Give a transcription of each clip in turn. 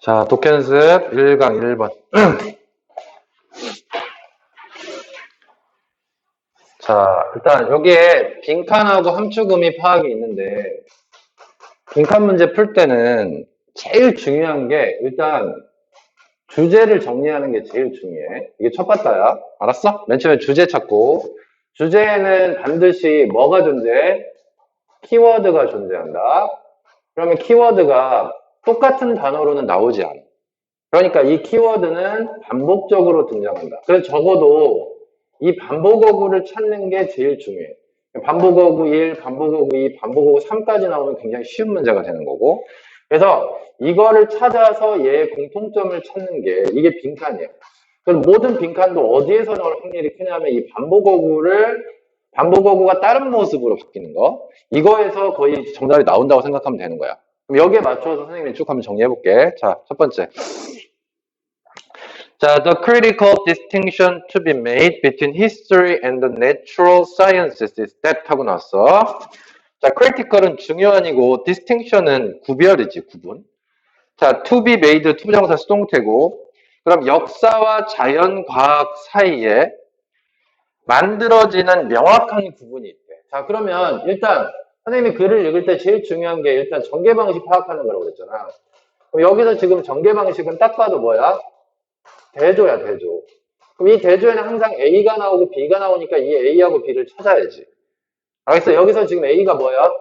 자, 독해연습 1강 1번. 자, 일단 여기에 빈칸하고 함축음이 파악이 있는데, 빈칸 문제 풀 때는 제일 중요한 게 일단 주제를 정리하는 게 제일 중요해. 이게 첫 바다야. 알았어? 맨 처음에 주제 찾고, 주제에는 반드시 뭐가 존재해? 키워드가 존재한다. 그러면 키워드가 똑같은 단어로는 나오지 않아. 그러니까 이 키워드는 반복적으로 등장한다. 그래서 적어도 이 반복어구를 찾는 게 제일 중요해. 반복어구 1, 반복어구 2, 반복어구 3까지 나오면 굉장히 쉬운 문제가 되는 거고. 그래서 이거를 찾아서 얘의 공통점을 찾는 게 이게 빈칸이에요. 그래서 모든 빈칸도 어디에서 나올 확률이 크냐면 이 반복어구가 다른 모습으로 바뀌는 거. 이거에서 거의 정답이 나온다고 생각하면 되는 거야. 그럼 여기에 맞춰서 선생님이 쭉 한번 정리해 볼게. 자, 첫 번째. 자, the critical distinction to be made between history and the natural sciences is that 하고 나왔어. 자, critical은 중요한이고 distinction은 구별이지, 구분. 자, to be made 투부정사 수동태고, 그럼 역사와 자연과학 사이에 만들어지는 명확한 구분이 있대. 자, 그러면 일단 선생님이 글을 읽을 때 제일 중요한 게 일단 전개 방식 파악하는 거라고 그랬잖아. 그럼 여기서 지금 전개 방식은 딱 봐도 뭐야? 대조야, 대조. 그럼 이 대조에는 항상 A가 나오고 B가 나오니까 이 A하고 B를 찾아야지. 알겠어? 여기서 지금 A가 뭐야?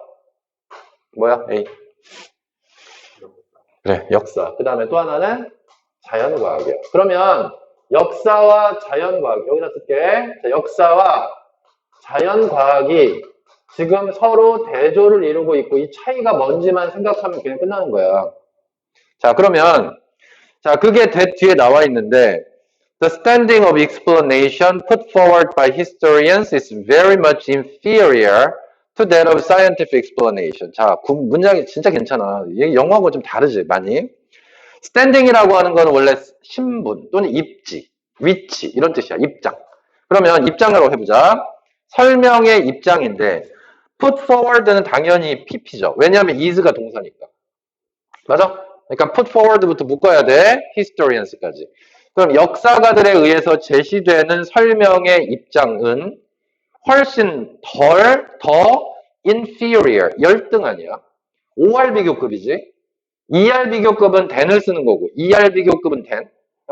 뭐야, A? 그래, 역사. 그 다음에 또 하나는 자연과학이야. 그러면 역사와 자연과학, 여기다 쓸게. 자, 역사와 자연과학이 지금 서로 대조를 이루고 있고 이 차이가 뭔지만 생각하면 그냥 끝나는 거야. 자, 그러면 자, 그게 뒤에 나와 있는데 The standing of explanation put forward by historians is very much inferior to that of scientific explanation. 자, 문장이 진짜 괜찮아. 영어하고 좀 다르지, 많이. standing이라고 하는 건 원래 신분 또는 입지, 위치 이런 뜻이야, 입장. 그러면 입장으로 해보자. 설명의 입장인데 put forward는 당연히 pp죠. 왜냐하면 is가 동사니까. 맞아? 그러니까 put forward부터 묶어야 돼. historians까지. 그럼 역사가들에 의해서 제시되는 설명의 입장은 훨씬 더 inferior, 열등 아니야. 5R 비교급이지. 2R 비교급은 than을 쓰는 거고 2R 비교급은 than.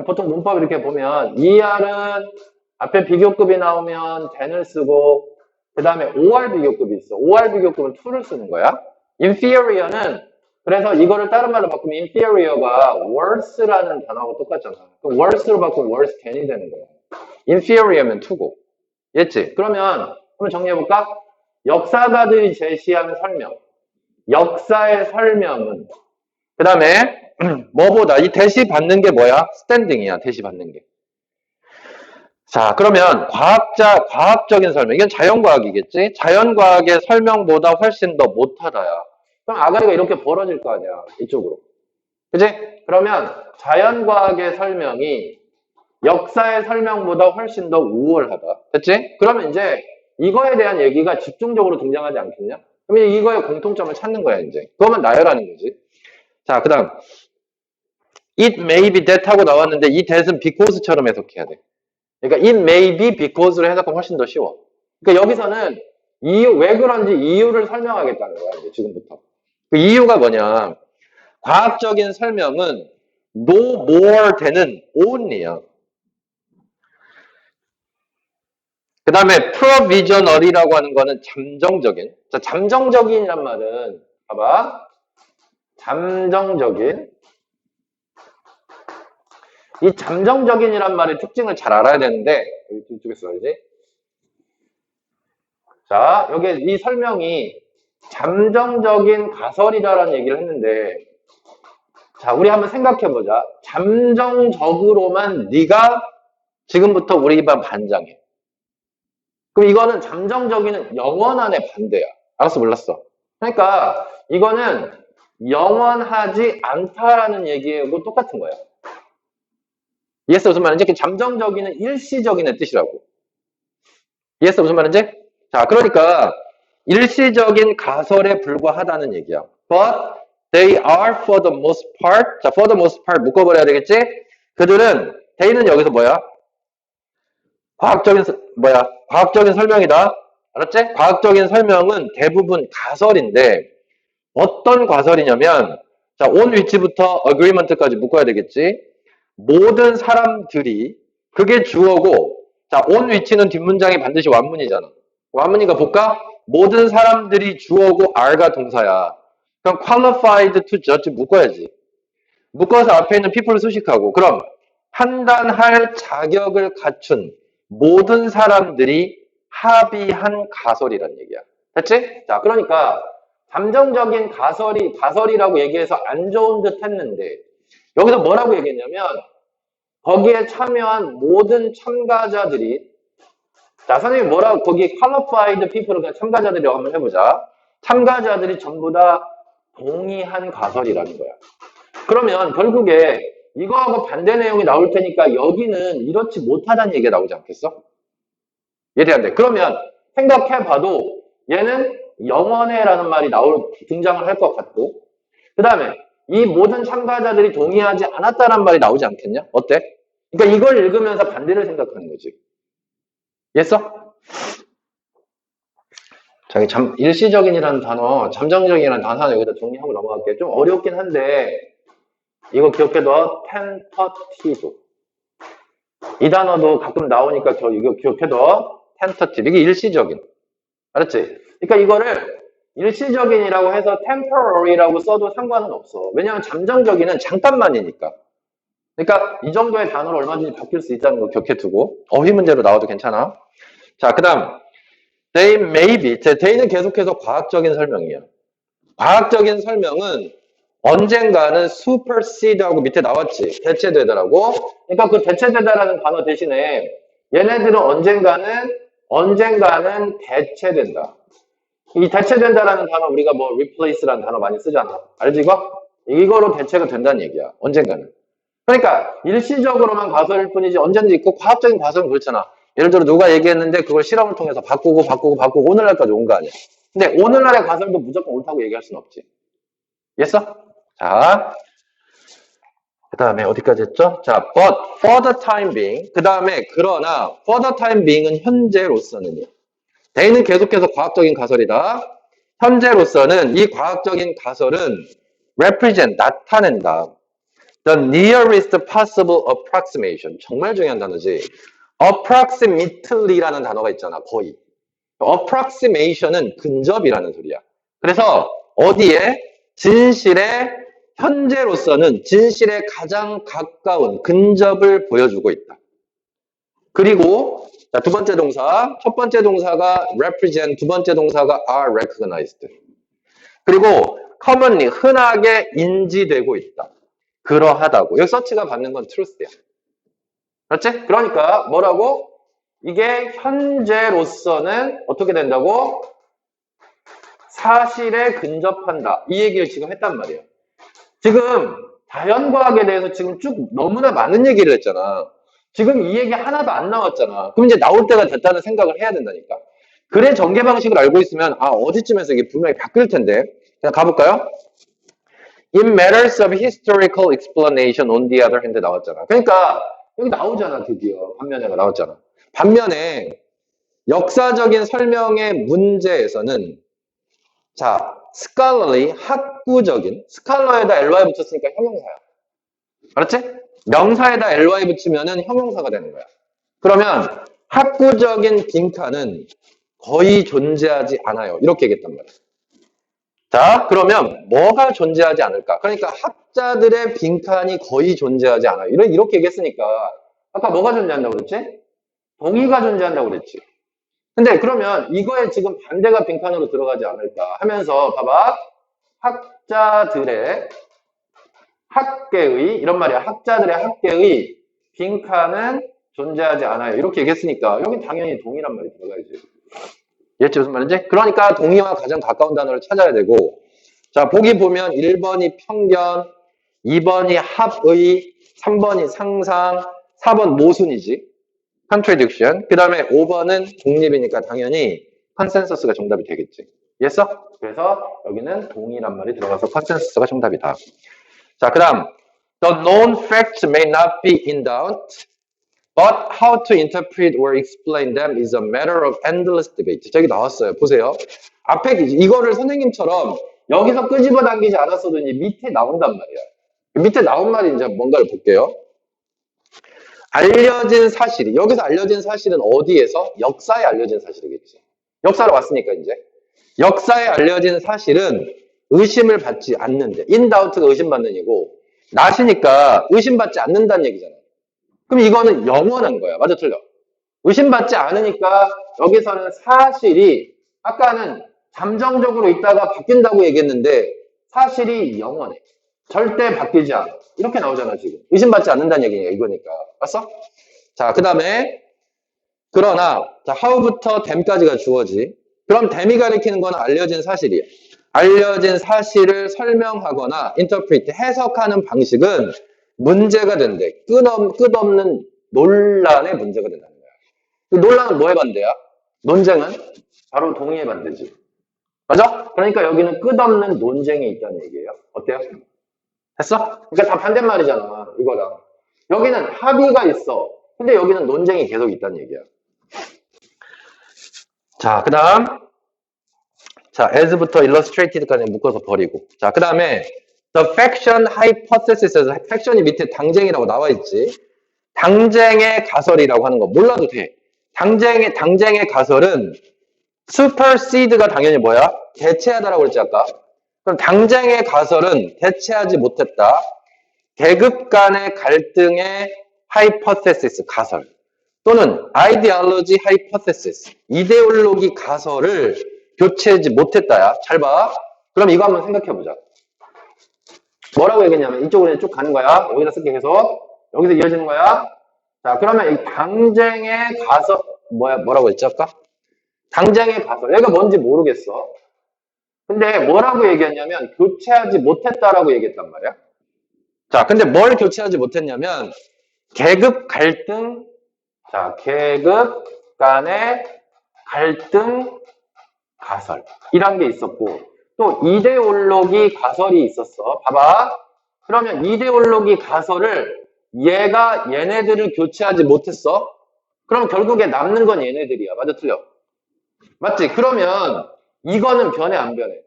보통 문법 이렇게 보면 2R은 앞에 비교급이 나오면 than을 쓰고 그 다음에 5R 비교급이 있어. 5R 비교급은 to를 쓰는 거야. inferior는 그래서 이거를 다른 말로 바꾸면 inferior가 worse라는 단어하고 똑같잖아. 그럼 worse로 바꾸면 worse than이 되는 거야. inferior면 to고. 이해했지? 그러면 한번 정리해볼까? 역사가들이 제시한 설명. 역사의 설명은 그 다음에 뭐보다 이 대시 받는 게 뭐야? 스탠딩이야. 대시 받는 게. 자, 그러면 과학적인 설명. 이건 자연과학이겠지? 자연과학의 설명보다 훨씬 더 못하다야. 그럼 아가리가 이렇게 벌어질 거 아니야. 이쪽으로. 그치? 그러면 자연과학의 설명이 역사의 설명보다 훨씬 더 우월하다. 됐지? 그러면 이제 이거에 대한 얘기가 집중적으로 등장하지 않겠냐? 그럼 이거의 공통점을 찾는 거야, 이제. 그거만 나열하는 거지. 자, 그 다음. It may be that 하고 나왔는데 이 that은 because처럼 해석해야 돼. 그러니까 it may be because로 해석하면 훨씬 더 쉬워. 그러니까 여기서는 왜 그런지 이유를 설명하겠다는 거야, 이제 지금부터. 그 이유가 뭐냐. 과학적인 설명은 no more than은 only야. 그 다음에 provisional이라고 하는 거는 잠정적인. 자, 잠정적인이란 말은 봐봐. 잠정적인. 이 잠정적인이란 말의 특징을 잘 알아야 되는데 이쪽에 써야지. 자, 여기 이 설명이 잠정적인 가설이다라는 얘기를 했는데 자, 우리 한번 생각해보자. 잠정적으로만 네가 지금부터 우리 반 반장해. 그럼 이거는 잠정적인은 영원한의 반대야. 알았어, 몰랐어. 그러니까 이거는 영원하지 않다라는 얘기하고 똑같은 거야. 이해했어? 무슨 말인지? 잠정적인은 일시적인의 뜻이라고. 이해했어? 무슨 말인지? 자, 그러니까 일시적인 가설에 불과하다는 얘기야. But They are for the most part. 자, for the most part 묶어버려야 되겠지? 그들은, they는 여기서 뭐야? 과학적인 설명이다. 알았지? 과학적인 설명은 대부분 가설인데, 어떤 가설이냐면, 자, on 위치부터 agreement까지 묶어야 되겠지? 모든 사람들이, 그게 주어고, 자, on 위치는 뒷문장이 반드시 완문이잖아. 완문이가 볼까? 모든 사람들이 주어고 are가 동사야. 그럼 qualified to judge 묶어야지. 묶어서 앞에 있는 people을 수식하고, 그럼 판단할 자격을 갖춘 모든 사람들이 합의한 가설이란 얘기야. 됐지? 자, 그러니까 감정적인 가설이라고 얘기해서 안 좋은 듯 했는데, 여기서 뭐라고 얘기했냐면, 거기에 참여한 모든 참가자들이, 자, 선생님이 뭐라고, 거기 qualified people을 그냥 참가자들이라고 한번 해보자. 참가자들이 전부 다 동의한 가설이라는 거야. 그러면 결국에 이거하고 반대 내용이 나올 테니까 여기는 이렇지 못하다는 얘기가 나오지 않겠어? 이해되는데 그러면 생각해봐도 얘는 영원해라는 말이 등장을 할 것 같고 그 다음에 이 모든 참가자들이 동의하지 않았다는 말이 나오지 않겠냐? 어때? 그러니까 이걸 읽으면서 반대를 생각하는 거지. 이해했어? 저기 일시적인이라는 단어, 잠정적이라는 단어 하나 여기다 정리하고 넘어갈게요. 좀 어렵긴 한데 이거 기억해둬. tentative. 이 단어도 가끔 나오니까 이거 기억해둬. tentative. 이게 일시적인. 알았지? 그러니까 이거를 일시적인이라고 해서 temporary라고 써도 상관은 없어. 왜냐하면 잠정적인은 잠깐만이니까. 그러니까 이 정도의 단어로 얼마든지 바뀔 수 있다는 거 기억해두고 어휘 문제로 나와도 괜찮아. 자, 그 다음 they may be. they는 계속해서 과학적인 설명이야. 과학적인 설명은 언젠가는 supersede하고 밑에 나왔지. 대체되더라고. 그러니까 그 대체되다라는 단어 대신에 얘네들은 언젠가는 대체된다. 이 대체된다라는 단어 우리가 뭐 replace라는 단어 많이 쓰잖아. 알지 이거? 이거로 대체가 된다는 얘기야. 언젠가는. 그러니까 일시적으로만 가설일 뿐이지 언제든지 있고 과학적인 가설은 그렇잖아. 예를 들어 누가 얘기했는데 그걸 실험을 통해서 바꾸고 오늘날까지 온 거 아니야. 근데 오늘날의 가설도 무조건 옳다고 얘기할 수는 없지. 이해했어? 자, 그 다음에 어디까지 했죠? 자, but for the time being. 그 다음에 그러나 for the time being은 현재로서는요. they는 계속해서 과학적인 가설이다. 현재로서는 이 과학적인 가설은 represent, 나타낸다. The nearest possible approximation. 정말 중요한 단어지. approximately라는 단어가 있잖아. 거의. approximation은 근접이라는 소리야. 그래서 어디에? 진실의 현재로서는 진실에 가장 가까운 근접을 보여주고 있다. 그리고 자, 두 번째 동사, 첫 번째 동사가 represent, 두 번째 동사가 are recognized. 그리고 commonly, 흔하게 인지되고 있다. 그러하다고. 여기 서치가 받는 건 truth야. 그렇지? 그러니까 뭐라고? 이게 현재로서는 어떻게 된다고? 사실에 근접한다. 이 얘기를 지금 했단 말이에요. 지금 자연과학에 대해서 지금 쭉 너무나 많은 얘기를 했잖아. 지금 이 얘기 하나도 안 나왔잖아. 그럼 이제 나올 때가 됐다는 생각을 해야 된다니까. 그래 전개 방식을 알고 있으면 어디쯤에서 이게 분명히 바뀔 텐데. 그냥 가볼까요? In matters of historical explanation on the other hand 나왔잖아. 그러니까 여기 나오잖아. 드디어 반면에가 나왔잖아. 반면에 역사적인 설명의 문제에서는 자, scholarly, 학구적인, scholar에다 ly 붙였으니까 형용사야. 알았지? 명사에다 ly 붙이면은 형용사가 되는 거야. 그러면 학구적인 빈칸은 거의 존재하지 않아요. 이렇게 얘기했단 말이야. 자, 그러면 뭐가 존재하지 않을까? 그러니까 학자들의 빈칸이 거의 존재하지 않아요. 이렇게 얘기했으니까 아까 뭐가 존재한다고 그랬지? 동의가 존재한다고 그랬지. 근데 그러면 이거에 지금 반대가 빈칸으로 들어가지 않을까 하면서 봐봐. 학자들의 학계의 이런 말이야. 학자들의 학계의 빈칸은 존재하지 않아요. 이렇게 얘기했으니까 여긴 당연히 동의란 말이 들어가야지. 이해했지 무슨 말인지? 그러니까 동의와 가장 가까운 단어를 찾아야 되고 자 보기 보면 1번이 편견 2번이 합의 3번이 상상 4번 모순이지. contradiction. 그 다음에 5번은 독립이니까 당연히 컨센서스가 정답이 되겠지. 이해했어? 그래서 여기는 동의란 말이 들어가서 컨센서스가 정답이다. 자, 그 다음. The known facts may not be in doubt, but how to interpret or explain them is a matter of endless debate. 저기 나왔어요. 보세요. 앞에 이거를 선생님처럼 여기서 끄집어 당기지 않았어도 이제 밑에 나온단 말이야. 밑에 나온 말이 이제 뭔가를 볼게요. 알려진 사실이, 여기서 알려진 사실은 어디에서? 역사에 알려진 사실이겠지. 역사로 왔으니까 이제. 역사에 알려진 사실은 의심을 받지 않는데, 인다우트가 의심받는 이고, 낫이니까 의심받지 않는다는 얘기잖아. 그럼 이거는 영원한 거야. 맞아, 틀려? 의심받지 않으니까 여기서는 사실이, 아까는 잠정적으로 있다가 바뀐다고 얘기했는데, 사실이 영원해. 절대 바뀌지 않아. 이렇게 나오잖아, 지금. 의심받지 않는다는 얘기냐, 이거니까. 봤어? 자, 그 다음에, 그러나, 자, how부터 then까지가 주어지. 그럼 then이 가리키는 건 알려진 사실이에요. 알려진 사실을 설명하거나 interpret, 해석하는 방식은 문제가 된대. 끝없는 논란의 문제가 된다는 거야. 그 논란은 뭐의 반대야? 논쟁은 바로 동의의 반대지. 맞아? 그러니까 여기는 끝없는 논쟁이 있다는 얘기예요. 어때요? 됐어? 그러니까 다 반대말이잖아, 이거랑. 여기는 합의가 있어. 근데 여기는 논쟁이 계속 있다는 얘기야. 자, 그 다음. 자, as부터 illustrated까지 묶어서 버리고. 자, 그 다음에 the faction hypothesis에서 faction이 밑에 당쟁이라고 나와 있지. 당쟁의 가설이라고 하는 거 몰라도 돼. 당쟁의 가설은 supersede가 당연히 뭐야? 대체하다라고 그랬지, 아까. 그럼 당쟁의 가설은 대체하지 못했다. 계급 간의 갈등의 hypothesis, 가설. 또는 ideology hypothesis, 이데올로기 가설을 교체하지 못했다야. 잘 봐. 그럼 이거 한번 생각해보자. 뭐라고 얘기했냐면 이쪽으로 쭉 가는 거야. 여기다 쓸게 계속. 여기서 이어지는 거야. 자, 그러면 이 당쟁의 가설, 뭐라고 했지, 아까? 당쟁의 가설. 얘가 뭔지 모르겠어. 근데 뭐라고 얘기했냐면 교체하지 못했다라고 얘기했단 말이야. 자, 근데 뭘 교체하지 못했냐면 계급 갈등, 자, 계급 간의 갈등 가설 이란 게 있었고 또 이데올로기 가설이 있었어. 봐봐. 그러면 이데올로기 가설을 얘네들을 교체하지 못했어. 그럼 결국에 남는 건 얘네들이야. 맞아, 틀려? 맞지? 그러면 이거는 변해, 안 변해?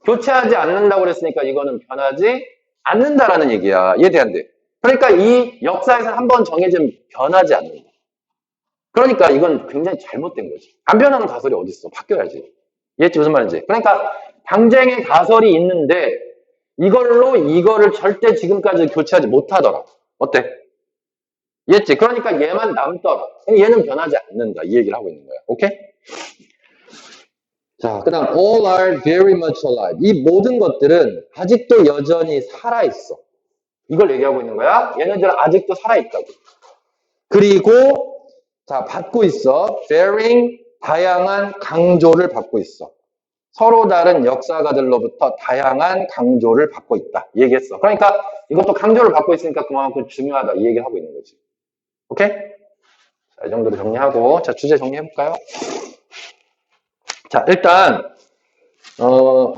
교체하지 않는다고 그랬으니까 이거는 변하지 않는다라는 얘기야. 이해돼, 안 돼? 그러니까 이 역사에서 한번 정해지면 변하지 않는다. 그러니까 이건 굉장히 잘못된 거지. 안 변하는 가설이 어딨어? 바뀌어야지. 이해했지? 무슨 말인지? 그러니까 당쟁의 가설이 있는데 이거를 절대 지금까지 교체하지 못하더라. 어때? 이해했지? 그러니까 얘만 남더라. 얘는 변하지 않는다. 이 얘기를 하고 있는 거야. 오케이? 자, 그 다음 all are very much alive. 이 모든 것들은 아직도 여전히 살아있어. 이걸 얘기하고 있는 거야. 얘네들은 아직도 살아있다고. 그리고 자, 받고 있어. bearing, 다양한 강조를 받고 있어. 서로 다른 역사가들로부터 다양한 강조를 받고 있다. 이 얘기했어. 그러니까 이것도 강조를 받고 있으니까 그만큼 중요하다. 이 얘기를 하고 있는 거지. 오케이? 자, 이 정도로 정리하고 자, 주제 정리해볼까요? 자, 일단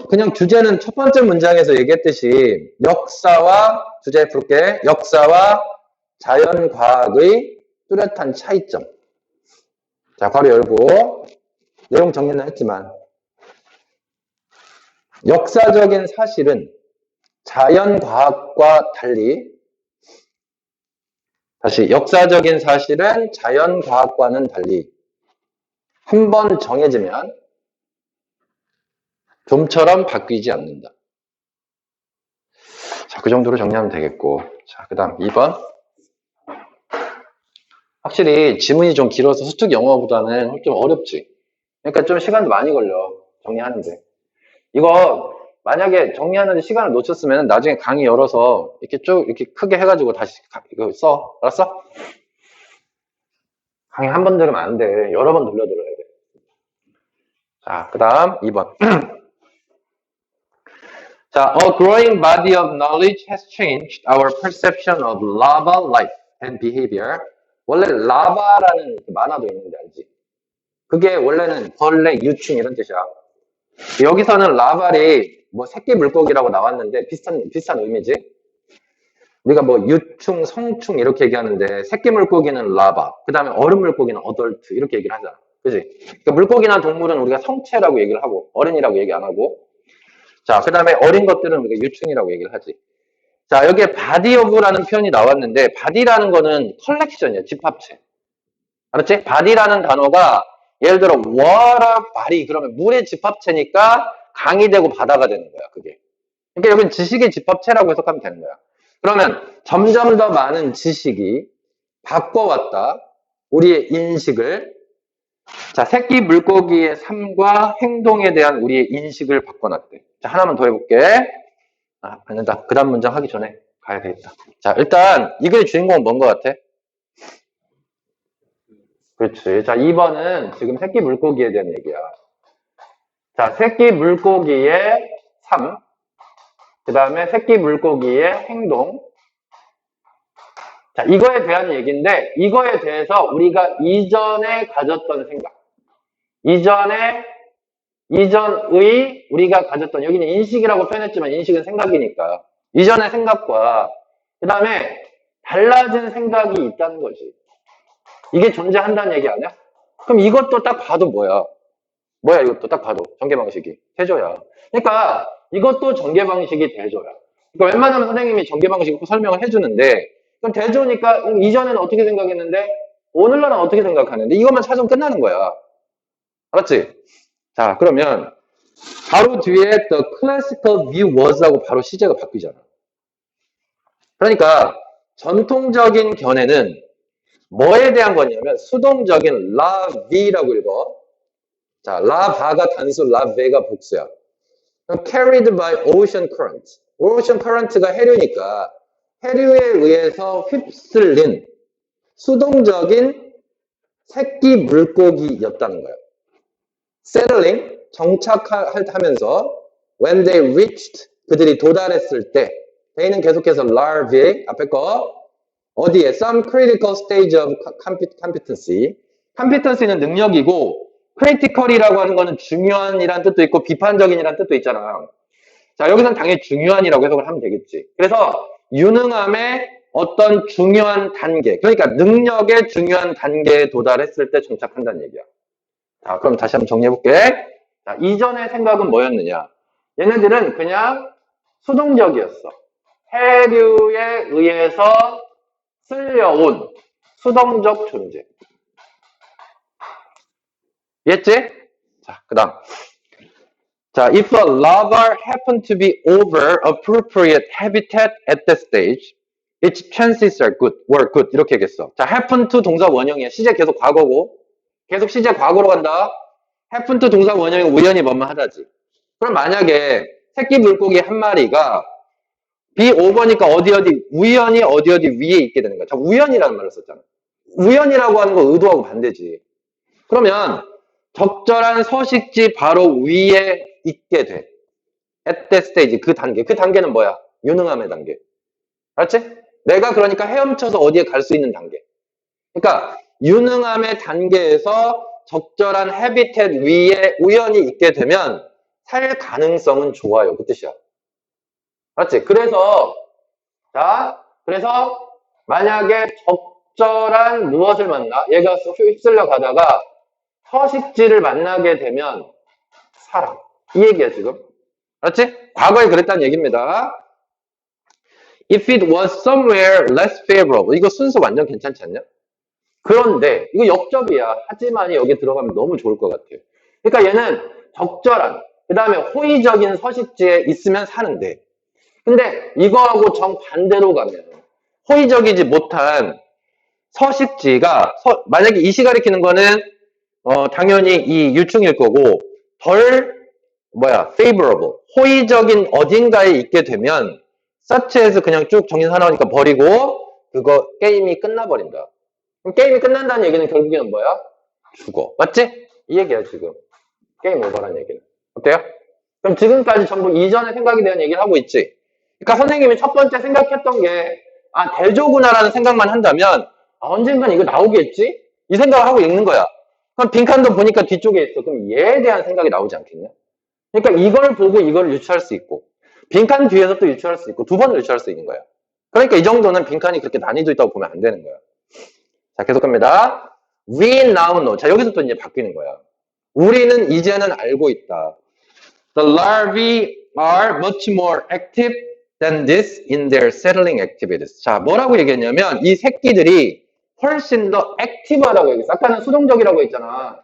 그냥 주제는 첫 번째 문장에서 얘기했듯이 주제 풀게. 역사와 자연과학의 뚜렷한 차이점. 자, 괄호 열고 내용 정리는 했지만 역사적인 사실은 자연과학과 달리 다시 역사적인 사실은 자연과학과는 달리 한 번 정해지면 좀처럼 바뀌지 않는다. 자, 그 정도로 정리하면 되겠고. 자, 그 다음 2번. 확실히 지문이 좀 길어서 수특 영어보다는 좀 어렵지. 그러니까 좀 시간도 많이 걸려. 정리하는데. 이거 만약에 정리하는데 시간을 놓쳤으면 나중에 강의 열어서 이렇게 쭉 이렇게 크게 해가지고 다시 이거 써. 알았어? 강의 한 번 들으면 안 돼. 여러 번 돌려 들어야 돼. 자, 그 다음 2번. 자, a growing body of knowledge has changed our perception of lava life and behavior. 원래 라바라는 만화도 있는데 알지? 그게 원래는 벌레, 유충 이런 뜻이야. 여기서는 라발이 뭐 새끼 물고기라고 나왔는데 비슷한 의미지. 우리가 뭐 유충, 성충 이렇게 얘기하는데 새끼 물고기는 라바, 그 다음에 어른 물고기는 어덜트 이렇게 얘기를 하잖아. 그지? 그러니까 물고기나 동물은 우리가 성체라고 얘기를 하고 어른이라고 얘기 안 하고, 자, 그 다음에 어린 것들은 우리가 유충이라고 얘기를 하지. 자, 여기에 body of라는 표현이 나왔는데 body라는 거는 컬렉션이야, 집합체. 알았지? body라는 단어가 예를 들어 water body 그러면 물의 집합체니까 강이 되고 바다가 되는 거야, 그게. 그러니까 여기는 지식의 집합체라고 해석하면 되는 거야. 그러면 점점 더 많은 지식이 바꿔왔다. 우리의 인식을. 자, 새끼 물고기의 삶과 행동에 대한 우리의 인식을 바꿔놨대. 자, 하나만 더 해볼게. 아, 안 된다. 그 다음 문장 하기 전에 가야 되겠다. 자, 일단 이 글의 주인공은 뭔 것 같아? 그렇지. 자, 2번은 지금 새끼 물고기에 대한 얘기야. 자, 새끼 물고기의 삶. 그 다음에 새끼 물고기의 행동. 자, 이거에 대한 얘기인데, 이거에 대해서 우리가 이전에 가졌던 생각. 이전의 우리가 가졌던, 여기는 인식이라고 표현했지만 인식은 생각이니까. 이전의 생각과, 그 다음에 달라진 생각이 있다는 거지. 이게 존재한다는 얘기 아니야? 그럼 이것도 딱 봐도 뭐야? 뭐야, 이것도 딱 봐도. 전개방식이. 태조야. 그러니까 이것도 전개방식이 대조야. 그러니까 웬만하면 선생님이 전개방식 설명을 해주는데, 그럼 대조니까 이전에는 어떻게 생각했는데, 오늘날은 어떻게 생각하는데, 이것만 찾으면 끝나는 거야. 알았지? 자, 그러면 바로 뒤에 the classical view was하고 바로 시제가 바뀌잖아. 그러니까 전통적인 견해는 뭐에 대한 거냐면 수동적인 라비라고 읽어. 자, 라바가 단수, 라베가 복수야. carried by ocean current. ocean current가 해류니까 해류에 의해서 휩쓸린 수동적인 새끼 물고기였다는 거예요. settling, 정착하면서 when they reached, 그들이 도달했을 때 they는 계속해서 larvae, 앞에 거 어디에? some critical stage of competency. competency는 능력이고 critical이라고 하는 거는 중요한이란 뜻도 있고 비판적인이란 뜻도 있잖아. 자, 여기서는 당연히 중요한이라고 해석을 하면 되겠지. 그래서 유능함의 어떤 중요한 단계, 그러니까 능력의 중요한 단계에 도달했을 때 정착한다는 얘기야. 자, 그럼 다시 한번 정리해볼게. 자, 이전의 생각은 뭐였느냐? 얘네들은 그냥 수동적이었어. 해류에 의해서 쓸려온 수동적 존재. 이해했지? 자, 그 다음. 자, if a larva happened to be over appropriate habitat at that stage, its chances were good. 이렇게 얘기했어. 자, happen to 동사 원형이야. 시제 계속 과거고. 계속 시제 과거로 간다. happen to 동사 원형이 우연히 뭐뭐 하다지. 그럼 만약에 새끼 물고기 한 마리가 be over니까 어디 우연히 어디 위에 있게 되는 거야. 자, 우연이라는 말을 썼잖아. 우연이라고 하는 거 의도하고 반대지. 그러면 적절한 서식지 바로 위에 있게 돼. at that stage, 그 단계. 그 단계는 뭐야? 유능함의 단계. 알았지? 내가 그러니까 헤엄쳐서 어디에 갈 수 있는 단계. 그러니까 유능함의 단계에서 적절한 헤비텟 위에 우연히 있게 되면 살 가능성은 좋아요. 그 뜻이야. 알았지? 그래서 만약에 적절한 무엇을 만나? 얘가 휩쓸려 가다가 서식지를 만나게 되면 살아. 이 얘기야, 지금. 알았지? 과거에 그랬다는 얘기입니다. If it was somewhere less favorable. 이거 순서 완전 괜찮지 않냐? 그런데, 이거 역접이야. 하지만이 여기 들어가면 너무 좋을 것 같아. 그러니까 얘는 적절한, 그 다음에 호의적인 서식지에 있으면 사는데, 근데 이거하고 정반대로 가면, 호의적이지 못한 서식지가, 만약에 이시 가리키는 거는, 당연히 이 유충일 거고, favorable. 호의적인 어딘가에 있게 되면, 서치에서 그냥 쭉 정신 나오니까 버리고, 그거 게임이 끝나버린다. 그럼 게임이 끝난다는 얘기는 결국에는 뭐야? 죽어. 맞지? 이 얘기야, 지금. 게임 오버라는 얘기는. 어때요? 그럼 지금까지 전부 이전의 생각에 대한 얘기를 하고 있지? 그러니까 선생님이 첫 번째 생각했던 게, 대조구나라는 생각만 한다면, 언젠간 이거 나오겠지? 이 생각을 하고 읽는 거야. 그럼 빈칸도 보니까 뒤쪽에 있어. 그럼 얘에 대한 생각이 나오지 않겠냐? 그러니까 이걸 보고 이걸 유추할 수 있고, 빈칸 뒤에서 또 유추할 수 있고, 두 번을 유추할 수 있는 거예요. 그러니까 이 정도는 빈칸이 그렇게 난이도 있다고 보면 안 되는 거예요. 자, 계속 갑니다. We now know. 자, 여기서 또 이제 바뀌는 거야. 우리는 이제는 알고 있다. The larvae are much more active than this in their settling activities. 자, 뭐라고 얘기했냐면 이 새끼들이 훨씬 더 액티브하다고 얘기했어. 아까는 수동적이라고 했잖아.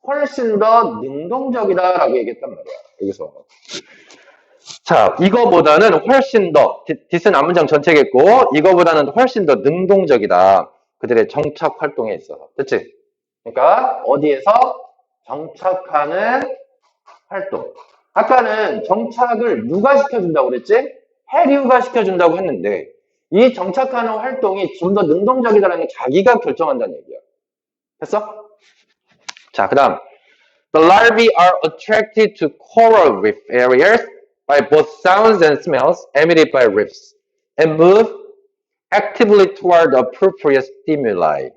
훨씬 더 능동적이다라고 얘기했단 말이야. 여기서. 자, 이거보다는 훨씬 더, 디스는 앞문장 전체겠고, 이거보다는 훨씬 더 능동적이다. 그들의 정착 활동에 있어서. 그치? 그러니까, 어디에서 정착하는 활동. 아까는 정착을 누가 시켜준다고 그랬지? 해류가 시켜준다고 했는데, 이 정착하는 활동이 좀 더 능동적이다라는 게 자기가 결정한다는 얘기야. 됐어? 자, 그 다음. The larvae are attracted to coral reef areas by both sounds and smells emitted by reefs and move actively toward the appropriate stimuli.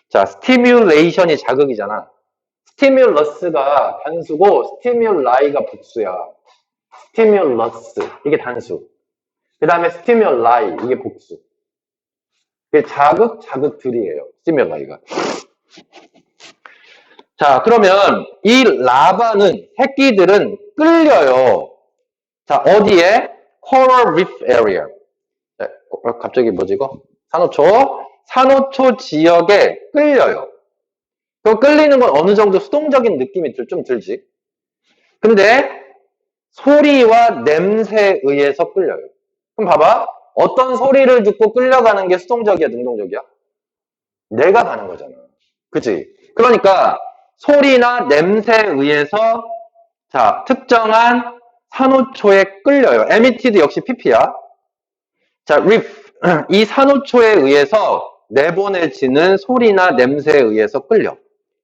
자, stimulation이 자극이잖아. stimulus가 단수고 stimuli 복수야. stimulus 이게 단수. 그 다음에 stimuli 이게 복수. 이게 자극들이에요. stimuli. 자, 그러면 이 라바는 새끼들은 끌려요. 자, 어디에? Coral Reef Area. 네, 갑자기 뭐지 이거? 산호초. 산호초 지역에 끌려요. 그럼 끌리는 건 어느 정도 수동적인 느낌이 좀 들지. 근데 소리와 냄새에 의해서 끌려요. 그럼 봐봐. 어떤 소리를 듣고 끌려가는 게 수동적이야, 능동적이야? 내가 가는 거잖아. 그치? 그러니까 소리나 냄새에 의해서 자, 특정한 산호초에 끌려요. emitted 역시 pp야. 자, reef. 이 산호초에 의해서 내보내지는 소리나 냄새에 의해서 끌려.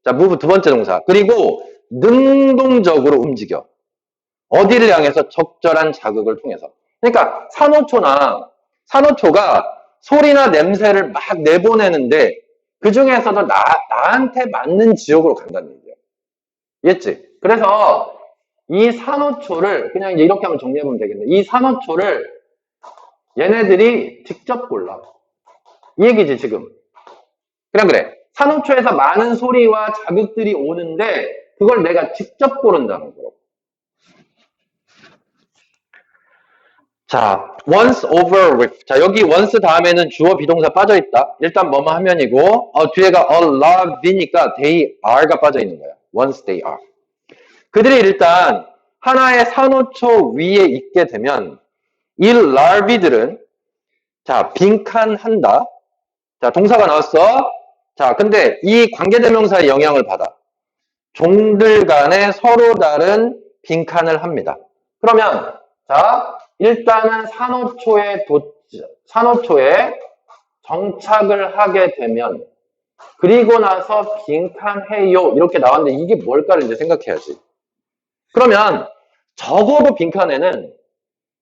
자, move 두 번째 동사. 그리고 능동적으로 움직여. 어디를 향해서? 적절한 자극을 통해서. 그러니까 산호초가 소리나 냄새를 막 내보내는데 그 중에서도 나한테 맞는 지역으로 간다는 얘기야. 이해했지? 그래서 이 산호초를 그냥 이제 이렇게 한번 정리해보면 되겠네. 이 산호초를 얘네들이 직접 골라. 이 얘기지 지금. 그래. 산호초에서 많은 소리와 자극들이 오는데 그걸 내가 직접 고른다는 거로. 자, once over with. 자, 여기 once 다음에는 주어 비동사 빠져있다. 일단 뭐뭐 하면이고 뒤에가 larvae니까 they are가 빠져있는 거야. once they are. 그들이 일단 하나의 산호초 위에 있게 되면 이 larvae들은 자, 빈칸한다. 자, 동사가 나왔어. 자, 근데 이 관계대명사의 영향을 받아. 종들 간에 서로 다른 빈칸을 합니다. 그러면 자, 일단은 산호초에 정착을 하게 되면 그리고 나서 빈칸해요 이렇게 나왔는데 이게 뭘까를 이제 생각해야지. 그러면 적어도 빈칸에는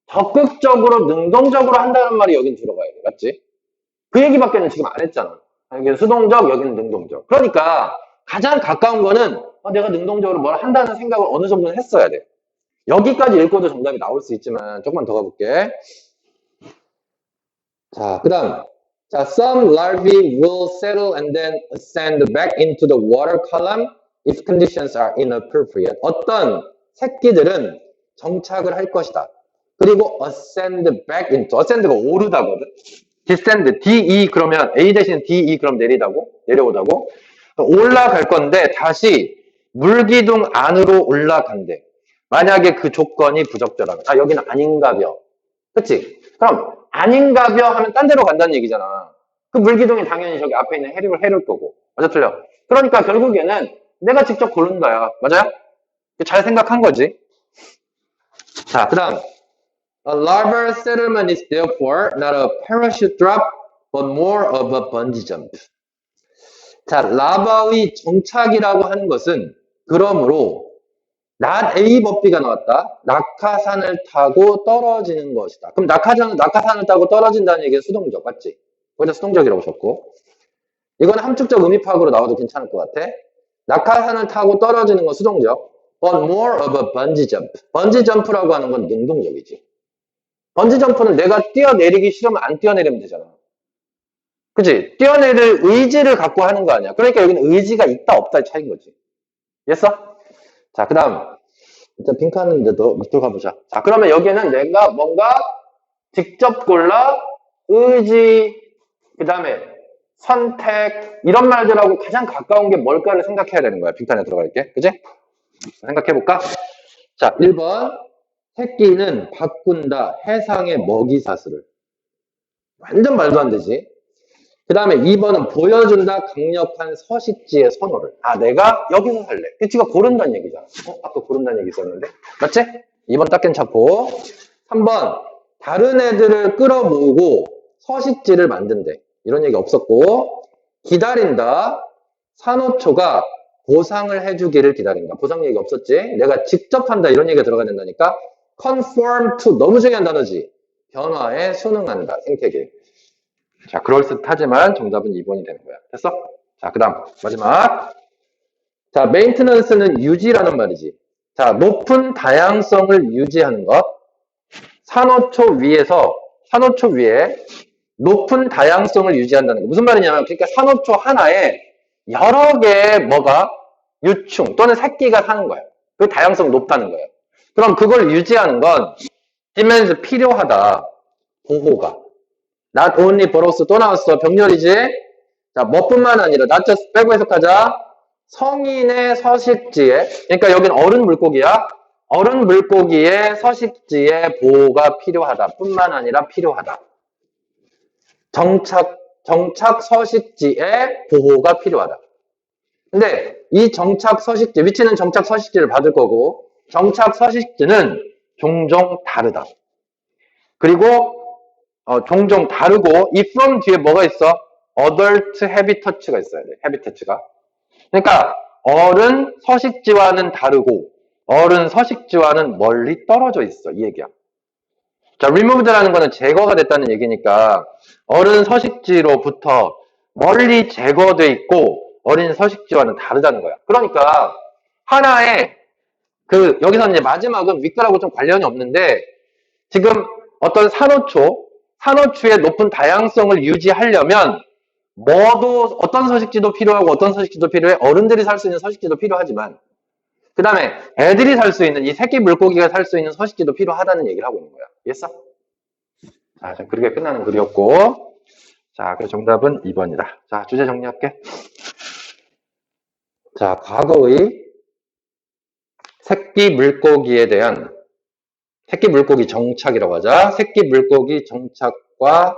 적극적으로 능동적으로 한다는 말이 여긴 들어가야 돼. 맞지? 그 얘기밖에는 지금 안 했잖아. 여기는 수동적, 여기는 능동적. 그러니까 가장 가까운 거는 내가 능동적으로 뭘 한다는 생각을 어느 정도는 했어야 돼. 여기까지 읽고도 정답이 나올 수 있지만 조금만 더 가볼게. 자, 그 다음. 자, some larvae will settle and then ascend back into the water column if conditions are inappropriate. 어떤 새끼들은 정착을 할 것이다. 그리고 ascend back into, ascend가 오르다거든. descend, de 그러면 A 대신 de 그럼 내려오다고. 올라갈 건데 다시 물기둥 안으로 올라간대. 만약에 그 조건이 부적절하면. 아, 여기는 아닌가벼. 그치? 그럼 아닌가벼 하면 딴 데로 간다는 얘기잖아. 그 물기둥이 당연히 저기 앞에 있는 해를 거고. 맞아, 틀려? 그러니까 결국에는 내가 직접 고른다야. 맞아요? 잘 생각한 거지. 자, 그 다음. A larval settlement is therefore not a parachute drop, but more of a bungee jump. 자, 라바의 정착이라고 하는 것은 그러므로 not A 법비가 나왔다. 낙하산을 타고 떨어지는 것이다. 그럼 낙하산을 타고 떨어진다는 얘기는 수동적, 맞지? 거기다 수동적이라고 적고. 이건 함축적 의미 파악으로 나와도 괜찮을 것 같아. 낙하산을 타고 떨어지는 건 수동적. but more of a bungee jump. 번지 점프라고 하는 건 능동적이지. 번지 점프는 내가 뛰어내리기 싫으면 안 뛰어내리면 되잖아. 그치? 뛰어내릴 의지를 갖고 하는 거 아니야. 그러니까 여기는 의지가 있다 없다의 차이인 거지. 이해했어? 자, 그 다음. 일단 핑크하는 이제 너 밑으로 가보자. 자, 그러면 여기는 내가 뭔가 직접 골라 의지, 그 다음에 선택, 이런 말들하고 가장 가까운 게 뭘까를 생각해야 되는 거야. 핑크 안에 들어갈게. 그치? 생각해볼까? 자, 1번. 새끼는 바꾼다. 해상의 먹이 사슬을. 완전 말도 안 되지. 그 다음에 2번은 보여준다. 강력한 서식지의 선호를. 아, 내가 여기서 살래. 지가 고른다는 얘기잖아. 아까 고른다는 얘기 있었는데. 맞지? 2번 딱 괜찮고. 3번. 다른 애들을 끌어모으고 서식지를 만든대. 이런 얘기 없었고. 기다린다. 산호초가 보상을 해주기를 기다린다. 보상 얘기 없었지? 내가 직접 한다. 이런 얘기가 들어가야 된다니까. conform to. 너무 중요한 단어지. 변화에 순응한다. 생태계. 자, 그럴듯하지만 정답은 2번이 되는 거야. 됐어? 자, 그 다음 마지막. 자, maintenance는 유지라는 말이지. 자, 높은 다양성을 유지하는 것. 산호초 위에 높은 다양성을 유지한다는 거. 무슨 말이냐면, 그러니까 산호초 하나에 여러 개의 뭐가 유충 또는 새끼가 사는 거야. 그 다양성 높다는 거야. 그럼 그걸 유지하는 건 demands 필요하다. 보호가. not only but also 또 나왔어. 병렬이지. 자, 뭐뿐만 아니라 not just 빼고 해석하자. 성인의 서식지에, 그러니까 여긴 어른 물고기야. 어른 물고기의 서식지에 보호가 필요하다. 뿐만 아니라 필요하다. 정착 서식지에 보호가 필요하다. 근데 이 정착 서식지, 위치는 정착 서식지를 받을 거고, 정착 서식지는 종종 다르다. 그리고 종종 다르고, 이 from 뒤에 뭐가 있어? adult habitat가 있어야 돼. habitat가. 그러니까 어른 서식지와는 다르고 어른 서식지와는 멀리 떨어져 있어. 이 얘기야. 자, removed라는 거는 제거가 됐다는 얘기니까 어른 서식지로부터 멀리 제거돼 있고 어린 서식지와는 다르다는 거야. 그러니까 하나의 여기서는 이제 마지막은 윗글하고 좀 관련이 없는데 지금 어떤 산호초의 높은 다양성을 유지하려면 어떤 서식지도 필요하고 어떤 서식지도 필요해. 어른들이 살 수 있는 서식지도 필요하지만 그 다음에 애들이 살 수 있는 이 새끼 물고기가 살 수 있는 서식지도 필요하다는 얘기를 하고 있는 거야. 이해했어? 자, 그렇게 끝나는 글이었고 자, 그래서 정답은 2번이다. 자, 주제 정리할게. 자, 과거의 새끼 물고기 정착이라고 하자. 새끼 물고기 정착과는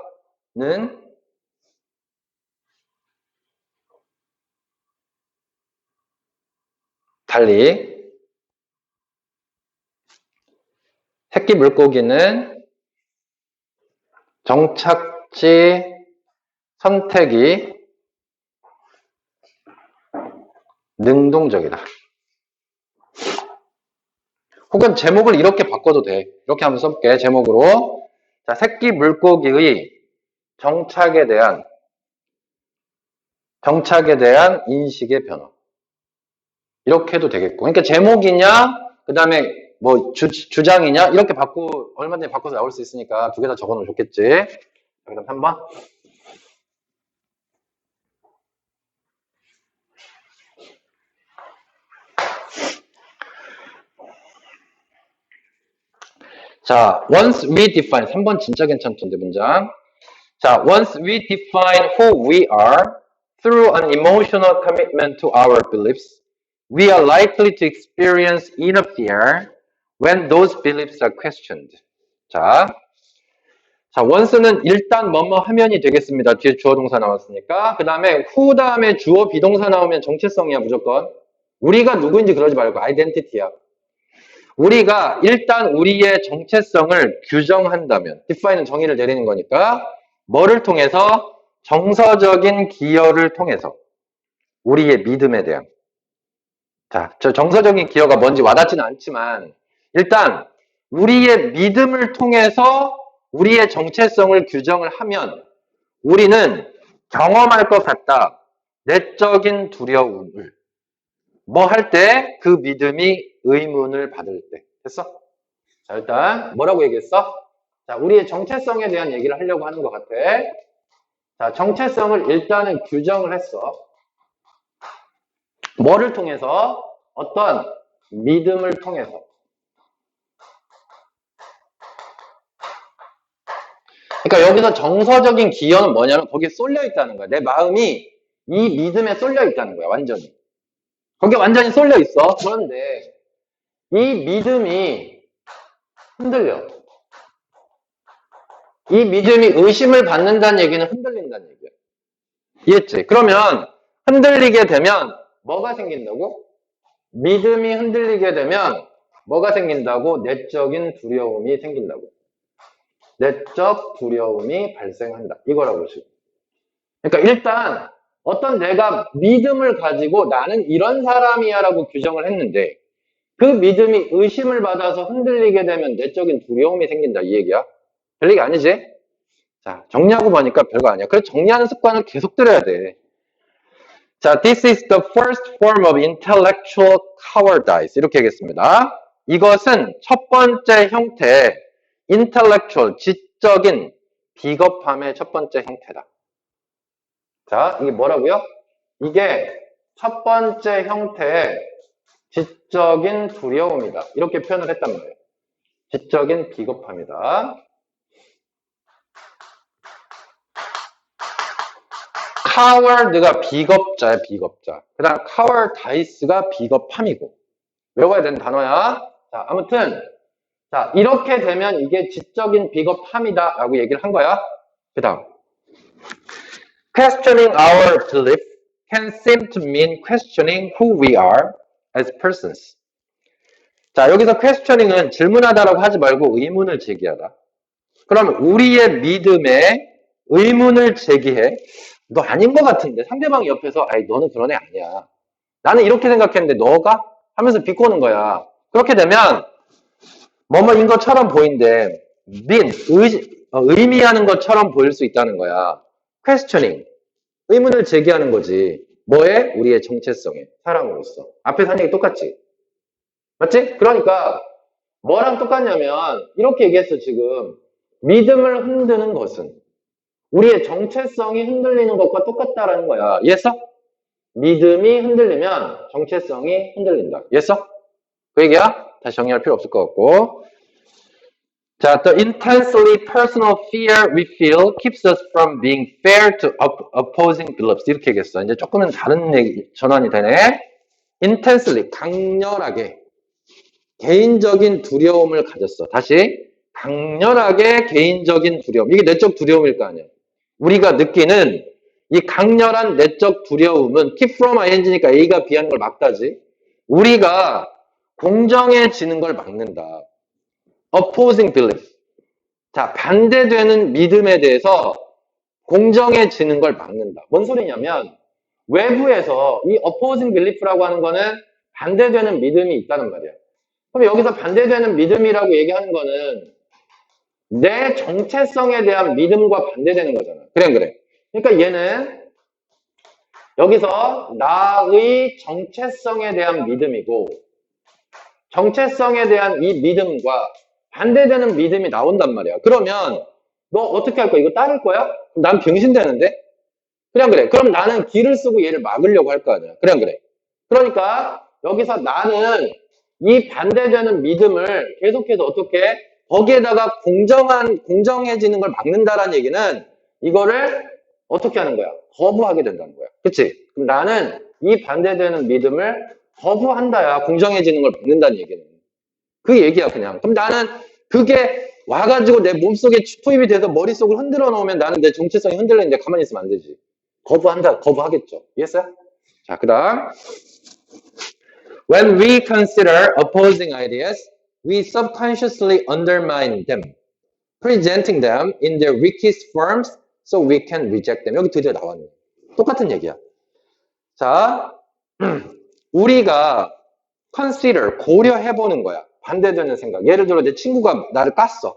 달리 새끼 물고기는 정착지 선택이 능동적이다. 혹은 제목을 이렇게 바꿔도 돼. 이렇게 한번 써볼게. 제목으로. 자, 새끼 물고기의 정착에 대한 인식의 변화. 이렇게 해도 되겠고. 그러니까 제목이냐, 그 다음에 뭐 주장이냐, 이렇게 얼마든지 바꿔서 나올 수 있으니까 두 개 다 적어 놓으면 좋겠지. 자, 그럼 3번. 자, once we define, 3번 진짜 괜찮던데, 문장. 자, once we define who we are through an emotional commitment to our beliefs, we are likely to experience inner fear when those beliefs are questioned. 자, once는 일단 뭐뭐 하면이 되겠습니다. 뒤에 주어 동사 나왔으니까. 그 다음에 who 다음에 주어 비동사 나오면 정체성이야, 무조건. 우리가 누구인지 그러지 말고 아이덴티티야. 우리가 일단 우리의 정체성을 규정한다면, define은 정의를 내리는 거니까 뭐를 통해서? 정서적인 기여를 통해서 우리의 믿음에 대한. 자, 저 정서적인 기여가 뭔지 와닿지는 않지만 일단 우리의 믿음을 통해서 우리의 정체성을 규정을 하면 우리는 경험할 것 같다. 내적인 두려움을 뭐 할 때 그 믿음이 의문을 받을 때. 됐어? 자, 일단 뭐라고 얘기했어? 자, 우리의 정체성에 대한 얘기를 하려고 하는 것 같아. 자, 정체성을 일단은 규정을 했어. 뭐를 통해서? 어떤 믿음을 통해서. 그러니까 여기서 정서적인 기여는 뭐냐면 거기에 쏠려 있다는 거야. 내 마음이 이 믿음에 쏠려 있다는 거야, 완전히. 거기에 완전히 쏠려 있어. 그런데 이 믿음이 흔들려. 이 믿음이 의심을 받는다는 얘기는 흔들린다는 얘기야. 이해했지? 그러면 흔들리게 되면 뭐가 생긴다고? 믿음이 흔들리게 되면 뭐가 생긴다고? 내적인 두려움이 생긴다고. 내적 두려움이 발생한다. 이거라고 지금. 그러니까 일단 어떤 내가 믿음을 가지고 나는 이런 사람이야 라고 규정을 했는데 그 믿음이 의심을 받아서 흔들리게 되면 내적인 두려움이 생긴다. 이 얘기야. 별 얘기 아니지? 자, 정리하고 보니까 별거 아니야. 그래서 정리하는 습관을 계속 들여야 돼. 자, this is the first form of intellectual cowardice. 이렇게 하겠습니다. 이것은 첫 번째 형태, intellectual, 지적인 비겁함의 첫 번째 형태다. 자, 이게 뭐라고요? 이게 첫 번째 형태의 지적인 두려움이다. 이렇게 표현을 했단 말이에요. 지적인 비겁함이다. coward가 비겁자야, 비겁자. 그 다음 cowardice가 비겁함이고. 외워야 되는 단어야. 자, 아무튼 자, 이렇게 되면 이게 지적인 비겁함이다 라고 얘기를 한 거야. 그 다음 questioning our belief can seem to mean questioning who we are as persons. 자, 여기서 questioning은 질문하다라고 하지 말고 의문을 제기하다. 그러면 우리의 믿음에 의문을 제기해. 너 아닌 것 같은데 상대방이 옆에서 아이 너는 그런 애 아니야. 나는 이렇게 생각했는데 너가? 하면서 비꼬는 거야. 그렇게 되면 뭐뭐인 것처럼 보인대. 의미하는 것처럼 보일 수 있다는 거야. questioning. 의문을 제기하는 거지. 뭐에? 우리의 정체성에. 사람으로서. 앞에서 한 얘기 똑같지? 맞지? 그러니까 뭐랑 똑같냐면 이렇게 얘기했어 지금. 믿음을 흔드는 것은 우리의 정체성이 흔들리는 것과 똑같다라는 거야. 이해했어? 믿음이 흔들리면 정체성이 흔들린다. 이해했어? 그 얘기야? 다시 정리할 필요 없을 것 같고. 자, the intensely personal fear we feel keeps us from being fair to opposing beliefs. 이렇게 얘기했어. 이제 조금은 다른 얘기, 전환이 되네. intensely, 강렬하게 개인적인 두려움을 가졌어. 다시 강렬하게 개인적인 두려움. 이게 내적 두려움일 거 아니야. 우리가 느끼는 이 강렬한 내적 두려움은 keep from ing니까 A가 B하는 걸 막다지. 우리가 공정해지는 걸 막는다. opposing belief. 자, 반대되는 믿음에 대해서 공정해지는 걸 막는다. 뭔 소리냐면 외부에서 이 opposing belief라고 하는 거는 반대되는 믿음이 있다는 말이야. 그럼 여기서 반대되는 믿음이라고 얘기하는 거는 내 정체성에 대한 믿음과 반대되는 거잖아. 그래, 안 그래? 그러니까 얘는 여기서 나의 정체성에 대한 믿음이고 정체성에 대한 이 믿음과 반대되는 믿음이 나온단 말이야. 그러면 너 어떻게 할 거야? 이거 따를 거야? 난 병신되는데? 그래, 안 그래? 그럼 나는 길을 쓰고 얘를 막으려고 할 거 아니야. 그래, 안 그래? 그러니까 여기서 나는 이 반대되는 믿음을 계속해서 어떻게 거기에다가 공정해지는 걸 막는다라는 얘기는 이거를 어떻게 하는 거야? 거부하게 된다는 거야. 그치? 그럼 나는 이 반대되는 믿음을 거부한다야. 공정해지는 걸 막는다는 얘기는. 그 얘기야, 그냥. 그럼 나는 그게 와가지고 내 몸속에 투입이 돼서 머릿속을 흔들어 놓으면 나는 내 정체성이 흔들리는데 가만히 있으면 안 되지. 거부한다, 거부하겠죠. 이해했어요? 자, 그 다음. When we consider opposing ideas, we subconsciously undermine them, presenting them in their weakest forms so we can reject them. 여기 드디어 나왔네. 똑같은 얘기야. 자, 우리가 consider, 고려해보는 거야. 반대되는 생각. 예를 들어 내 친구가 나를 깠어.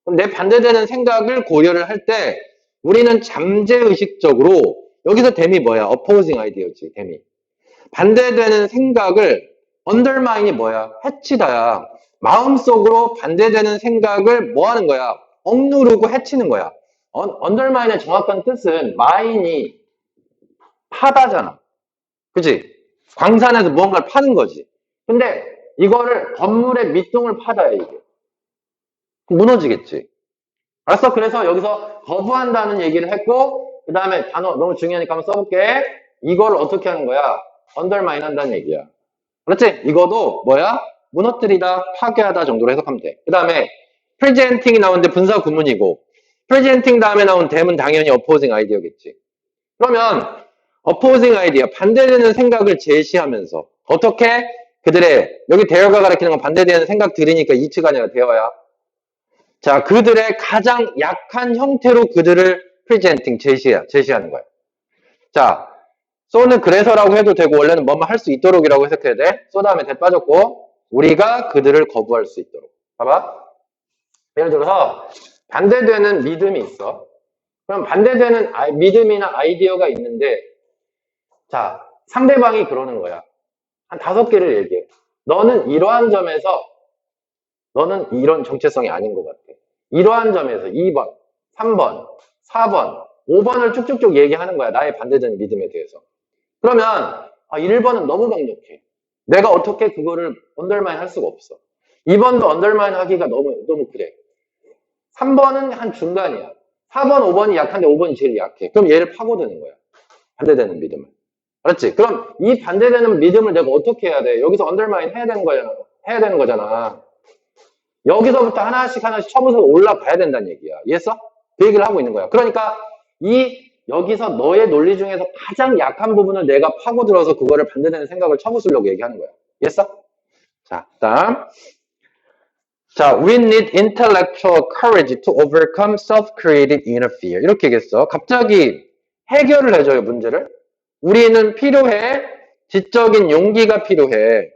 그럼 내 반대되는 생각을 고려를 할 때 우리는 잠재의식적으로 여기서 댐이 뭐야? opposing idea지, 댐이. 반대되는 생각을 undermine이 뭐야? 해치다야. 마음속으로 반대되는 생각을 뭐 하는 거야? 억누르고 해치는 거야. undermine의 정확한 뜻은 mine이 파다잖아. 그치? 광산에서 무언가를 파는 거지. 근데 이거를 건물의 밑둥을 파다야, 이게. 무너지겠지. 알았어? 그래서 여기서 거부한다는 얘기를 했고, 그 다음에 단어 너무 중요하니까 한번 써볼게. 이걸 어떻게 하는 거야? undermine 한다는 얘기야. 그렇지? 이거도 뭐야? 무너뜨리다, 파괴하다 정도로 해석하면 돼. 그 다음에 presenting이 나오는데 분사 구문이고, presenting 다음에 나온 them은 당연히 opposing idea겠지. 그러면 opposing idea, 반대되는 생각을 제시하면서 어떻게 그들의, 여기 대어가 가리키는 건 반대되는 생각들이니까 이치가 아니라 대어야. 자, 그들의 가장 약한 형태로 그들을 presenting, 제시하는 거야. 자, so는 그래서라고 해도 되고 원래는 뭐뭐 할 수 있도록이라고 해석해야 돼. so 다음에 that 빠졌고 우리가 그들을 거부할 수 있도록. 봐봐. 예를 들어서 반대되는 믿음이 있어. 그럼 반대되는 믿음이나 아이디어가 있는데 자, 상대방이 그러는 거야. 한 5개를 얘기해. 너는 이러한 점에서 너는 이런 정체성이 아닌 것 같아. 이러한 점에서 2번, 3번, 4번, 5번을 쭉쭉쭉 얘기하는 거야. 나의 반대되는 믿음에 대해서. 그러면 1번은 너무 강력해. 내가 어떻게 그거를 언더마인 할 수가 없어. 2번도 언더마인 하기가 너무 그래. 3번은 한 중간이야. 4번, 5번이 약한데 5번이 제일 약해. 그럼 얘를 파고드는 거야. 반대되는 믿음을. 알았지? 그럼 이 반대되는 믿음을 내가 어떻게 해야 돼? 여기서 언더마인 해야 되는 거잖아. 여기서부터 하나씩 쳐서 올라가야 된다는 얘기야. 이해했어? 그 얘기를 하고 있는 거야. 그러니까 여기서 너의 논리 중에서 가장 약한 부분을 내가 파고들어서 그거를 반대되는 생각을 쳐부수려고 얘기하는 거야. 이해했어? 자, 다음. 자, we need intellectual courage to overcome self-created inner fear. 이렇게 얘기했어. 갑자기 해결을 해줘요, 문제를. 우리는 필요해. 지적인 용기가 필요해.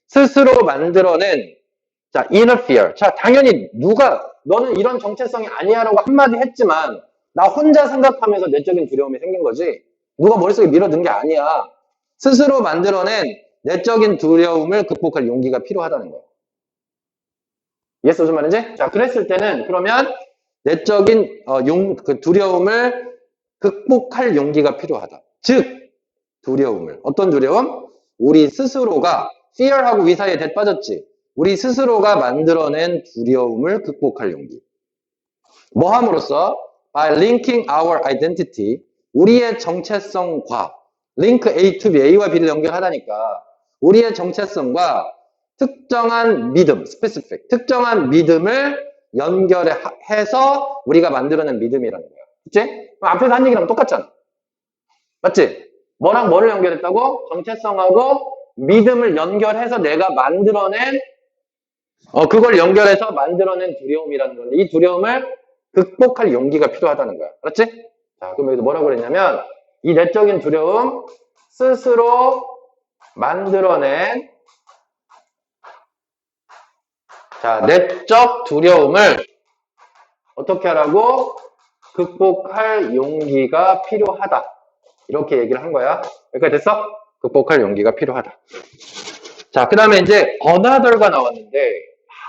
스스로 만들어낸 자, inner fear. 자, 당연히 너는 이런 정체성이 아니야라고 한마디 했지만 나 혼자 생각하면서 내적인 두려움이 생긴 거지. 누가 머릿속에 밀어든 게 아니야. 스스로 만들어낸 내적인 두려움을 극복할 용기가 필요하다는 거야. 이해했어, 무슨 말인지? 자, 그랬을 때는 그러면 내적인 그 두려움을 극복할 용기가 필요하다. 즉, 두려움을. 어떤 두려움? 우리 스스로가 fear하고 위 사이에 that 빠졌지. 우리 스스로가 만들어낸 두려움을 극복할 용기. 뭐 함으로써? By linking our identity, 우리의 정체성과 link A to B, A와 B를 연결하다니까 우리의 정체성과 특정한 믿음, specific, 특정한 믿음을 연결해서 우리가 만들어낸 믿음이라는 거야. 그치? 앞에서 한 얘기랑 똑같잖아. 맞지? 뭐랑 뭐를 연결했다고? 정체성하고 믿음을 연결해서 내가 만들어낸 그걸 연결해서 만들어낸 두려움이라는 건데 이 두려움을 극복할 용기가 필요하다는 거야. 알았지? 자, 그럼 여기서 뭐라고 그랬냐면 이 내적인 두려움 스스로 만들어낸 자, 내적 두려움을 어떻게 하라고? 극복할 용기가 필요하다. 이렇게 얘기를 한 거야. 여기까지 됐어? 극복할 용기가 필요하다. 자, 그 다음에 이제 another가 나왔는데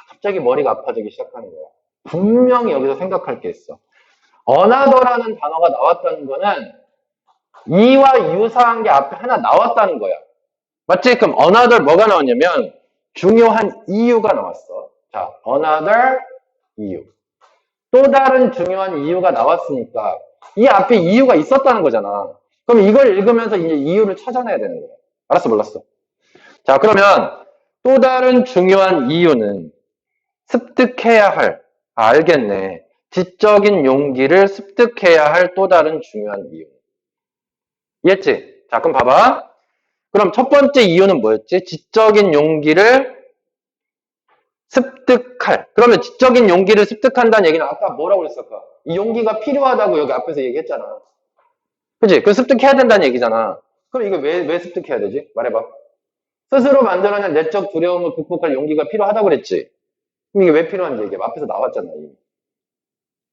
갑자기 머리가 아파지기 시작하는 거야. 분명히 여기서 생각할 게 있어. another라는 단어가 나왔다는 거는 이와 유사한 게 앞에 하나 나왔다는 거야. 맞지? 그럼 another 뭐가 나왔냐면 중요한 이유가 나왔어. 자, another 이유. 또 다른 중요한 이유가 나왔으니까 이 앞에 이유가 있었다는 거잖아. 그럼 이걸 읽으면서 이제 이유를 찾아내야 되는 거야. 알았어, 몰랐어? 자, 그러면 또 다른 중요한 이유는 습득해야 할, 알겠네. 지적인 용기를 습득해야 할 또 다른 중요한 이유. 이해했지? 자, 그럼 봐봐. 그럼 첫 번째 이유는 뭐였지? 지적인 용기를 습득할. 그러면 지적인 용기를 습득한다는 얘기는 아까 뭐라고 그랬을까? 이 용기가 필요하다고 여기 앞에서 얘기했잖아. 그치? 그 습득해야 된다는 얘기잖아. 그럼 이거 왜 습득해야 되지? 말해봐. 스스로 만들어낸 내적 두려움을 극복할 용기가 필요하다고 그랬지? 그럼 이게 왜 필요한지 얘기해. 앞에서 나왔잖아, 이미.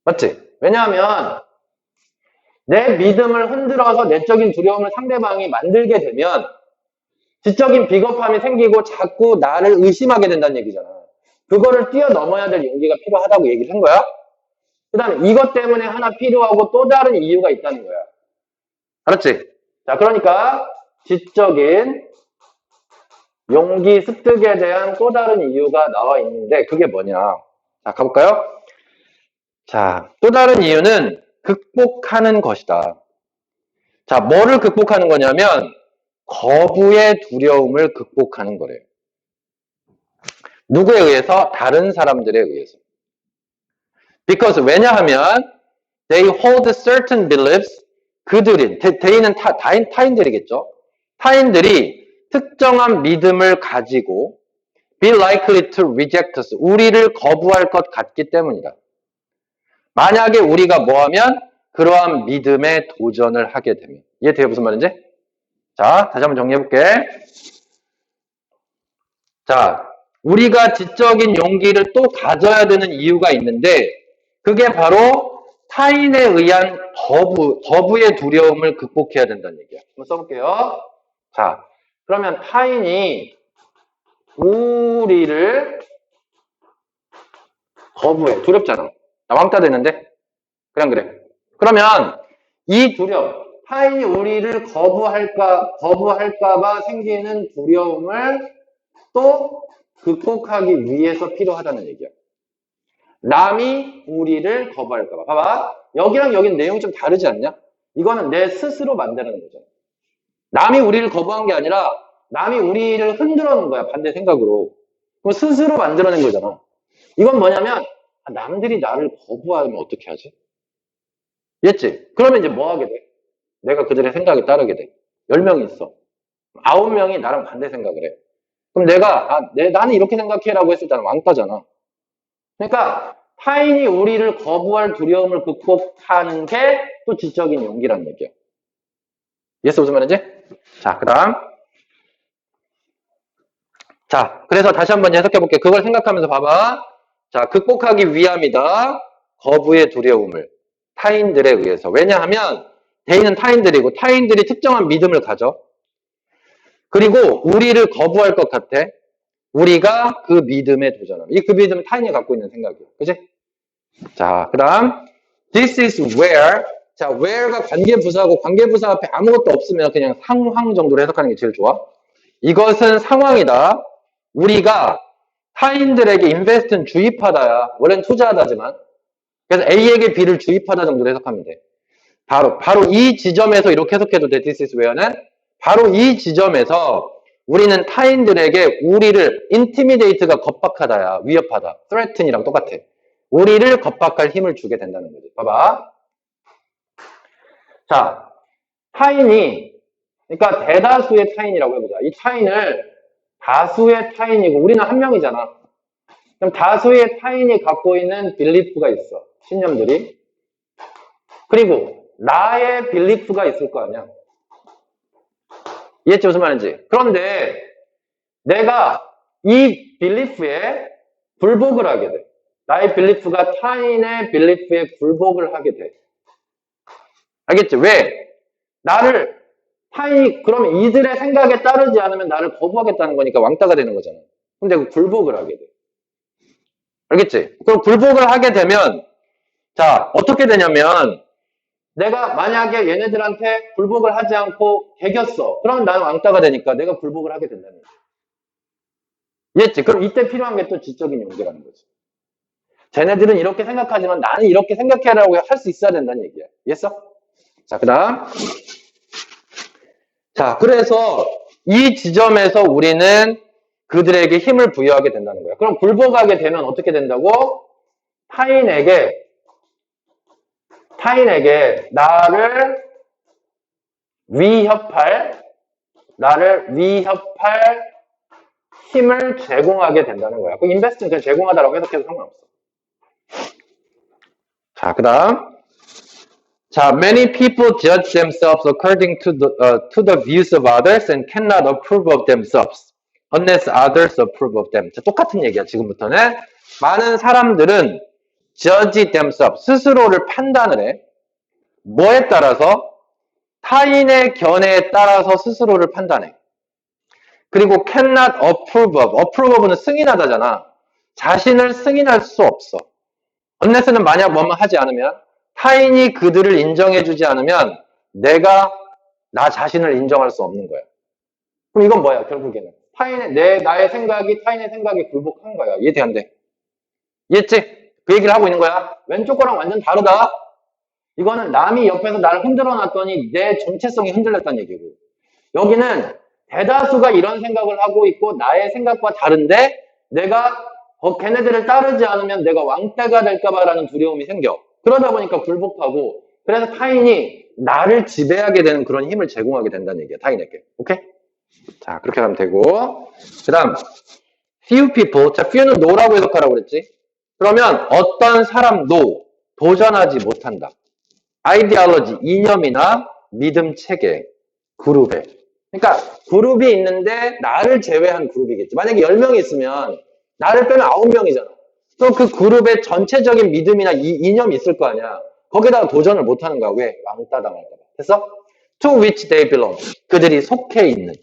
맞지? 왜냐하면 내 믿음을 흔들어서 내적인 두려움을 상대방이 만들게 되면 지적인 비겁함이 생기고 자꾸 나를 의심하게 된다는 얘기잖아. 그거를 뛰어넘어야 될 용기가 필요하다고 얘기를 한 거야. 그 다음에 이것 때문에 하나 필요하고 또 다른 이유가 있다는 거야. 알았지? 자, 그러니까 지적인 용기 습득에 대한 또 다른 이유가 나와 있는데 그게 뭐냐? 자, 가볼까요? 자, 또 다른 이유는 극복하는 것이다. 자, 뭐를 극복하는 거냐면 거부의 두려움을 극복하는 거래요. 누구에 의해서? 다른 사람들에 의해서. Because 왜냐하면 they hold certain beliefs. 그들이, they는 타인들이겠죠. 타인들이 특정한 믿음을 가지고 be likely to reject us. 우리를 거부할 것 같기 때문이다. 만약에 우리가 뭐하면 그러한 믿음에 도전을 하게 되면. 이해돼요? 무슨 말인지? 자, 다시 한번 정리해볼게. 자, 우리가 지적인 용기를 또 가져야 되는 이유가 있는데 그게 바로 타인에 의한 거부의 두려움을 극복해야 된다는 얘기야. 한번 써볼게요. 자, 그러면 타인이 우리를 거부해. 두렵잖아. 나 왕따 되는데? 그냥 그래. 그러면 이 두려움, 타인이 우리를 거부할까봐 생기는 두려움을 또 극복하기 위해서 필요하다는 얘기야. 남이 우리를 거부할까봐. 봐봐. 여기랑 여기는 내용이 좀 다르지 않냐? 이거는 내 스스로 만드는 거잖아. 남이 우리를 거부한 게 아니라 남이 우리를 흔들어 놓은 거야. 반대 생각으로. 그럼 스스로 만들어낸 거잖아. 이건 뭐냐면 남들이 나를 거부하면 어떻게 하지? 이해했지? 그러면 이제 뭐 하게 돼? 내가 그들의 생각에 따르게 돼. 10명이 있어. 9명이 나랑 반대 생각을 해. 그럼 나는 이렇게 생각해라고 했을 때는 왕따잖아. 그러니까 타인이 우리를 거부할 두려움을 극복하는 게 또 지적인 용기라는 얘기야. 이해했어? 무슨 말인지? 자, 그 다음. 자, 그래서 다시 한번 해석해볼게. 그걸 생각하면서 봐봐. 자, 극복하기 위함이다. 거부의 두려움을. 타인들에 의해서. 왜냐하면 대인은 타인들이고 타인들이 특정한 믿음을 가져. 그리고 우리를 거부할 것 같아. 우리가 그 믿음에 도전함. 그 믿음은 타인이 갖고 있는 생각이야. 그치? 자, 그 다음. This is where. 자, where가 관계부사고 관계부사 앞에 아무것도 없으면 그냥 상황 정도로 해석하는 게 제일 좋아. 이것은 상황이다. 우리가 타인들에게 인베스트는 주입하다야. 원래는 투자하다지만. 그래서 A에게 B를 주입하다 정도로 해석하면 돼. 바로 이 지점에서 이렇게 해석해도 돼. This is where는 바로 이 지점에서 우리는 타인들에게 우리를 intimidate가 겁박하다야. 위협하다. threaten이랑 똑같아. 우리를 겁박할 힘을 주게 된다는 거지. 봐봐. 자, 타인이 그러니까 대다수의 타인이라고 해보자. 이 타인을 다수의 타인이고 우리는 한 명이잖아. 그럼 다수의 타인이 갖고 있는 빌리프가 있어. 신념들이. 그리고 나의 빌리프가 있을 거 아니야. 이해했지? 무슨 말인지. 그런데 내가 이 빌리프에 굴복을 하게 돼. 나의 빌리프가 타인의 빌리프에 굴복을 하게 돼. 알겠지? 왜? 타인이 그러면 이들의 생각에 따르지 않으면 나를 거부하겠다는 거니까 왕따가 되는 거잖아. 근데 그 굴복을 하게 돼. 알겠지? 그럼 굴복을 하게 되면 자, 어떻게 되냐면 내가 만약에 얘네들한테 굴복을 하지 않고 개겼어. 그러면 나는 왕따가 되니까 내가 굴복을 하게 된다는 거지. 이해했지? 그럼 이때 필요한 게 또 지적인 용기라는 거지. 쟤네들은 이렇게 생각하지만 나는 이렇게 생각해라고 할 수 있어야 된다는 얘기야. 이해했어? 자, 그 다음. 자, 그래서 이 지점에서 우리는 그들에게 힘을 부여하게 된다는 거야. 그럼 굴복하게 되면 어떻게 된다고? 타인에게 나를 위협할 힘을 제공하게 된다는 거야. 그 인베스트는 그냥 제공하다라고 해석해도 상관없어. 자, 그 다음. 자, many people judge themselves according to the views of others and cannot approve of themselves unless others approve of them. 자, 똑같은 얘기야, 지금부터는. 많은 사람들은 judge themselves, 스스로를 판단을 해. 뭐에 따라서? 타인의 견해에 따라서 스스로를 판단해. 그리고 cannot approve of. approve of는 승인하다잖아. 자신을 승인할 수 없어. unless는 만약 뭐뭐 하지 않으면, 타인이 그들을 인정해주지 않으면 내가 나 자신을 인정할 수 없는 거야. 그럼 이건 뭐야, 결국에는? 나의 생각이 타인의 생각에 굴복한 거야. 이해돼, 안 돼? 이해했지? 그 얘기를 하고 있는 거야. 왼쪽 거랑 완전 다르다. 이거는 남이 옆에서 나를 흔들어 놨더니 내 정체성이 흔들렸다는 얘기고. 여기는 대다수가 이런 생각을 하고 있고 나의 생각과 다른데 내가 걔네들을 따르지 않으면 내가 왕따가 될까봐라는 두려움이 생겨. 그러다 보니까 굴복하고 그래서 타인이 나를 지배하게 되는 그런 힘을 제공하게 된다는 얘기야. 타인에게. 오케이? 자, 그렇게 하면 되고. 그 다음 few people. 자, few는 no라고 해석하라고 그랬지. 그러면 어떤 사람도 도전하지 못한다. 아이디올로지, 이념이나 믿음 체계, 그룹에. 그러니까 그룹이 있는데 나를 제외한 그룹이겠지. 만약에 10명이 있으면 나를 빼면 9명이잖아. 또 그 그룹의 전체적인 믿음이나 이념이 있을 거 아니야. 거기다가 도전을 못하는 거야. 왜? 왕따 당할까 봐. 됐어? To which they belong. 그들이 속해 있는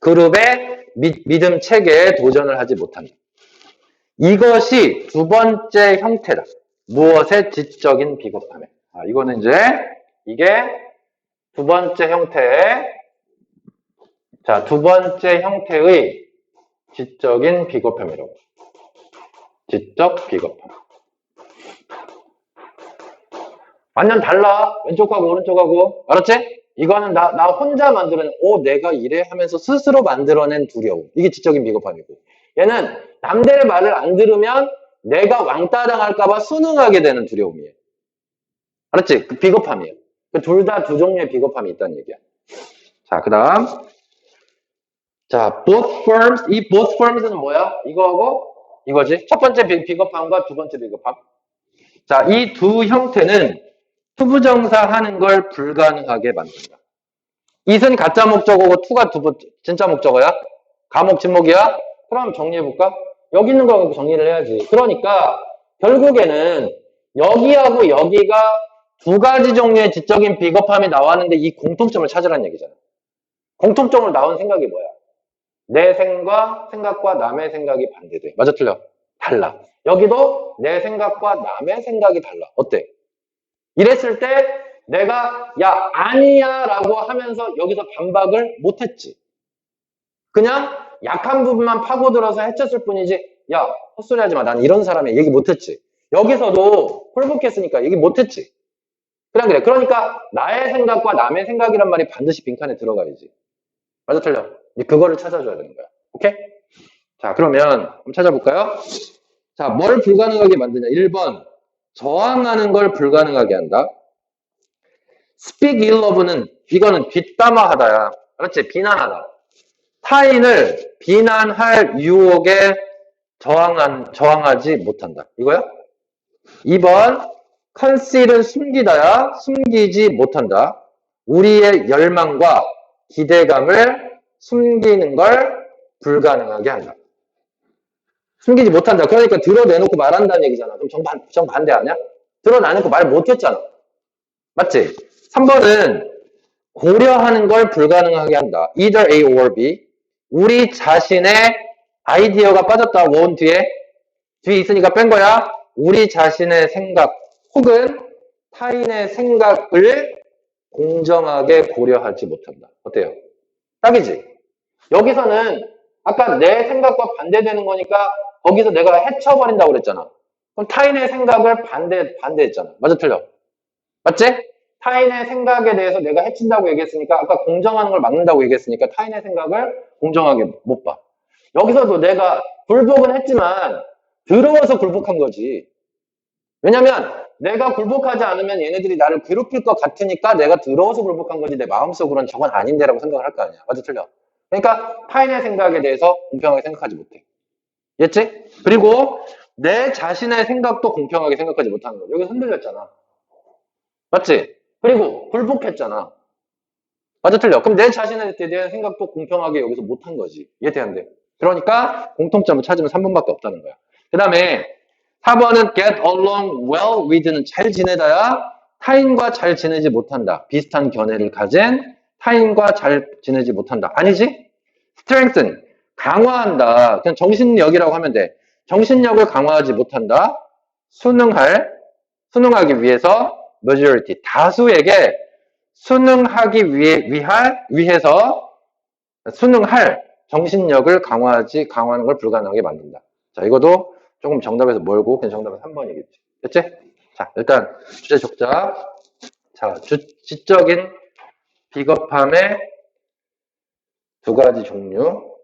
그룹의 믿음 체계에 도전을 하지 못한다. 이것이 두 번째 형태다. 무엇의 지적인 비겁함에. 이거는 이제 이게 두 번째 형태의 두 번째 형태의 지적인 비겁함이라고. 지적 비겁함. 완전 달라. 왼쪽하고 오른쪽하고. 알았지? 이거는 나 혼자 만들어낸, 내가 이래 하면서 스스로 만들어낸 두려움. 이게 지적인 비겁함이고. 얘는 남들의 말을 안 들으면 내가 왕따 당할까봐 순응하게 되는 두려움이에요. 알았지? 그 비겁함이에요. 둘 다 두 종류의 비겁함이 있다는 얘기야. 자, 그 다음. 자, both firms. 이 both firms는 뭐야? 이거하고 이거지. 첫 번째 비겁함과 두 번째 비겁함. 자, 이 두 형태는 투부정사 하는 걸 불가능하게 만든다. it은 가짜 목적어고 to가 진짜 목적어야? 가목, 진목이야? 그럼 정리해볼까? 여기 있는 거 갖고 정리를 해야지. 그러니까 결국에는 여기하고 여기가 두 가지 종류의 지적인 비겁함이 나왔는데 이 공통점을 찾으라는 얘기잖아. 공통점으로 나온 생각이 뭐야? 내 생각과 남의 생각이 반대돼. 맞아, 틀려? 달라. 여기도 내 생각과 남의 생각이 달라. 어때? 이랬을 때 내가 야 아니야 라고 하면서 여기서 반박을 못했지. 그냥 약한 부분만 파고들어서 해쳤을 뿐이지 야 헛소리 하지 마. 난 이런 사람이야. 얘기 못했지. 여기서도 홀복했으니까 얘기 못했지. 그래. 그러니까 나의 생각과 남의 생각이란 말이 반드시 빈칸에 들어가야지. 맞아, 틀려? 그거를 찾아줘야 되는 거야. 오케이? 자, 그러면 한번 찾아볼까요? 자, 뭘 불가능하게 만드냐? 1번, 저항하는 걸 불가능하게 한다. speak ill of는, 이거는 뒷담화하다야. 알았지? 비난하다. 타인을 비난할 유혹에 저항하지 못한다. 이거야? 2번, conceal은 숨기다야. 숨기지 못한다. 우리의 열망과 기대감을 숨기는 걸 불가능하게 한다. 숨기지 못한다. 그러니까 드러내놓고 말한다는 얘기잖아. 그럼 정반대 아니야? 드러내놓고 말 못했잖아. 맞지? 3번은 고려하는 걸 불가능하게 한다. either A or B. 우리 자신의 아이디어가 빠졌다. 원 뒤에 있으니까 뺀 거야. 우리 자신의 생각 혹은 타인의 생각을 공정하게 고려하지 못한다. 어때요? 딱이지? 여기서는 아까 내 생각과 반대되는 거니까 거기서 내가 해쳐버린다고 그랬잖아. 그럼 타인의 생각을 반대했잖아. 맞아, 틀려? 맞지? 타인의 생각에 대해서 내가 해친다고 얘기했으니까 아까 공정하는 걸 막는다고 얘기했으니까 타인의 생각을 공정하게 못 봐. 여기서도 내가 굴복은 했지만 더러워서 굴복한 거지. 왜냐면 내가 굴복하지 않으면 얘네들이 나를 괴롭힐 것 같으니까 내가 더러워서 굴복한 거지 내 마음속으로는 저건 아닌데라고 생각을 할 거 아니야. 맞아, 틀려? 그러니까 타인의 생각에 대해서 공평하게 생각하지 못해. 이해했지? 그리고 내 자신의 생각도 공평하게 생각하지 못하는 거야. 여기 흔들렸잖아. 맞지? 그리고 굴복했잖아. 맞아, 틀려? 그럼 내 자신에 대한 생각도 공평하게 여기서 못한 거지. 이해돼, 안 돼? 그러니까 공통점을 찾으면 3번밖에 없다는 거야. 그 다음에 4번은 get along well with는 잘 지내다야 타인과 잘 지내지 못한다. 비슷한 견해를 가진 타인과 잘 지내지 못한다. 아니지? strengthen, 강화한다. 그냥 정신력이라고 하면 돼. 정신력을 강화하지 못한다. 수능하기 위해서 majority, 다수에게 수능하기 위해서 수능할 정신력을 강화하는 걸 불가능하게 만든다. 자, 이것도 조금 정답에서 멀고 그냥 정답은 3번이겠지. 됐지? 자, 일단 주제 적자. 자, 지적인 비겁함의 두 가지 종류.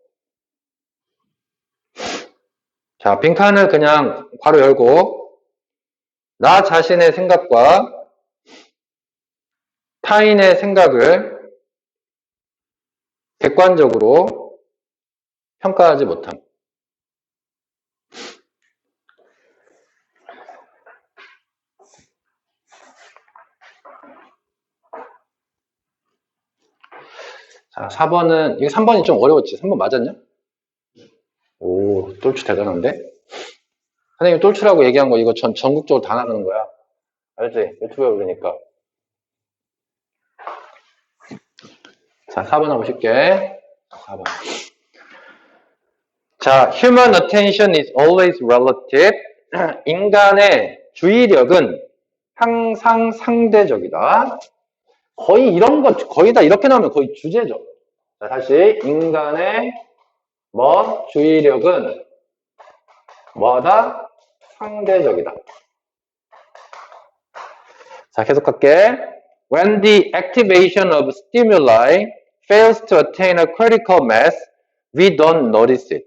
자, 빈칸을 그냥 괄호 열고 나 자신의 생각과 타인의 생각을 객관적으로 평가하지 못함. 자, 4번은, 이거 3번이 좀 어려웠지? 3번 맞았냐? 오, 똘추 대단한데? 선생님 똘추라고 얘기한 거 이거 전국적으로 다 나가는 거야. 알지? 유튜브에 올리니까. 자, 4번 한번 볼게. 4번. 자, human attention is always relative. 인간의 주의력은 항상 상대적이다. 거의 이런 거, 거의 다 이렇게 나오면 거의 주제죠. 자, 다시. 인간의 주의력은 뭐다? 상대적이다. 자, 계속 갈게. When the activation of stimuli fails to attain a critical mass, we don't notice it.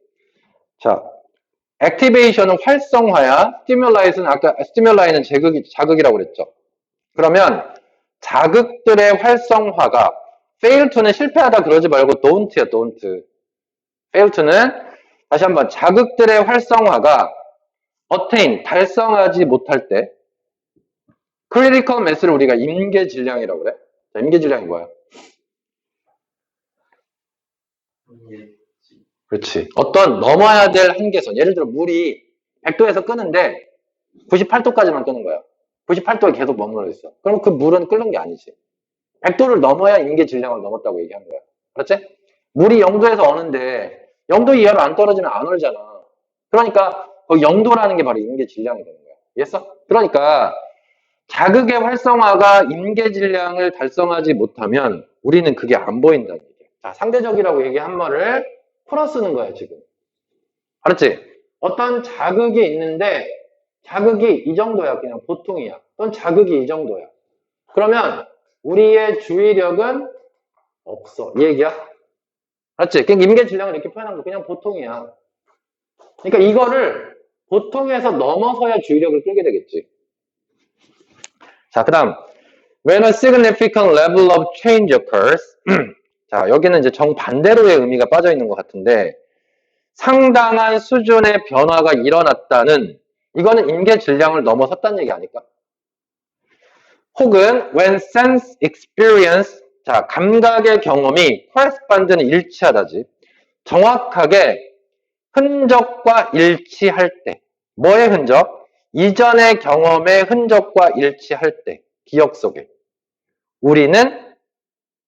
자, activation은 활성화야. stimul이는 자극이라고 그랬죠. 그러면 자극들의 활성화가 fail to는 실패하다 그러지 말고 don't야, don't. fail to는 다시 한번 자극들의 활성화가 attain, 달성하지 못할 때 critical mass를 우리가 임계질량이라고 그래. 자, 임계질량이 뭐야? 그렇지. 어떤 넘어야 될 한계선. 예를 들어 물이 100도에서 끄는데 98도까지만 끄는 거야. 98도에 계속 머물러 있어. 그럼 그 물은 끓는 게 아니지. 100도를 넘어야 임계질량을 넘었다고 얘기하는 거야. 그렇지? 물이 0도에서 어는데 0도 이하로 안 떨어지면 안 얼잖아. 그러니까 그 0도라는 게 바로 임계질량이 되는 거야. 이해했어? 그러니까 자극의 활성화가 임계질량을 달성하지 못하면 우리는 그게 안 보인다는 얘기야. 자, 상대적이라고 얘기한 말을 풀어 쓰는 거야, 지금. 알았지? 어떤 자극이 있는데 자극이 이 정도야, 그냥 보통이야. 또는 자극이 이 정도야. 그러면 우리의 주의력은 없어. 이 얘기야? 알았지? 그냥 임계질량을 이렇게 표현한 거 그냥 보통이야. 그러니까 이거를 보통에서 넘어서야 주의력을 끌게 되겠지. 자, 그 다음. When a significant level of change occurs. 자, 여기는 이제 정반대로의 의미가 빠져 있는 것 같은데, 상당한 수준의 변화가 일어났다는, 이거는 임계질량을 넘어섰다는 얘기 아닐까? 혹은 when sense experience, 자, 감각의 경험이 correspond는 일치하다지, 정확하게 흔적과 일치할 때, 뭐의 흔적? 이전의 경험의 흔적과 일치할 때, 기억 속에 우리는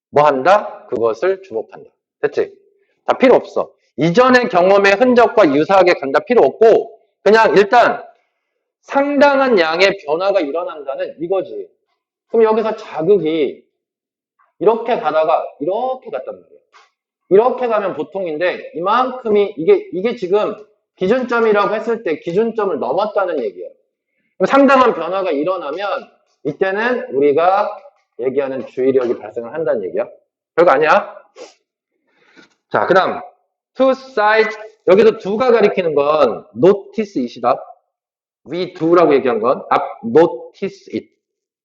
뭐 한다? 그것을 주목한다. 됐지? 다 필요 없어. 이전의 경험의 흔적과 유사하게 간다 필요 없고 그냥 일단 상당한 양의 변화가 일어난다는 이거지. 그럼 여기서 자극이 이렇게 가다가 이렇게 갔단 말이야. 이렇게 가면 보통인데 이만큼이 이게 지금 기준점이라고 했을 때 기준점을 넘었다는 얘기야. 그럼 상당한 변화가 일어나면 이때는 우리가 얘기하는 주의력이 발생을 한다는 얘기야. 별거 아니야. 자, 그 다음 two sides, 여기서 두가 가리키는 건 notice it이다. we do라고 얘기한 건 notice it,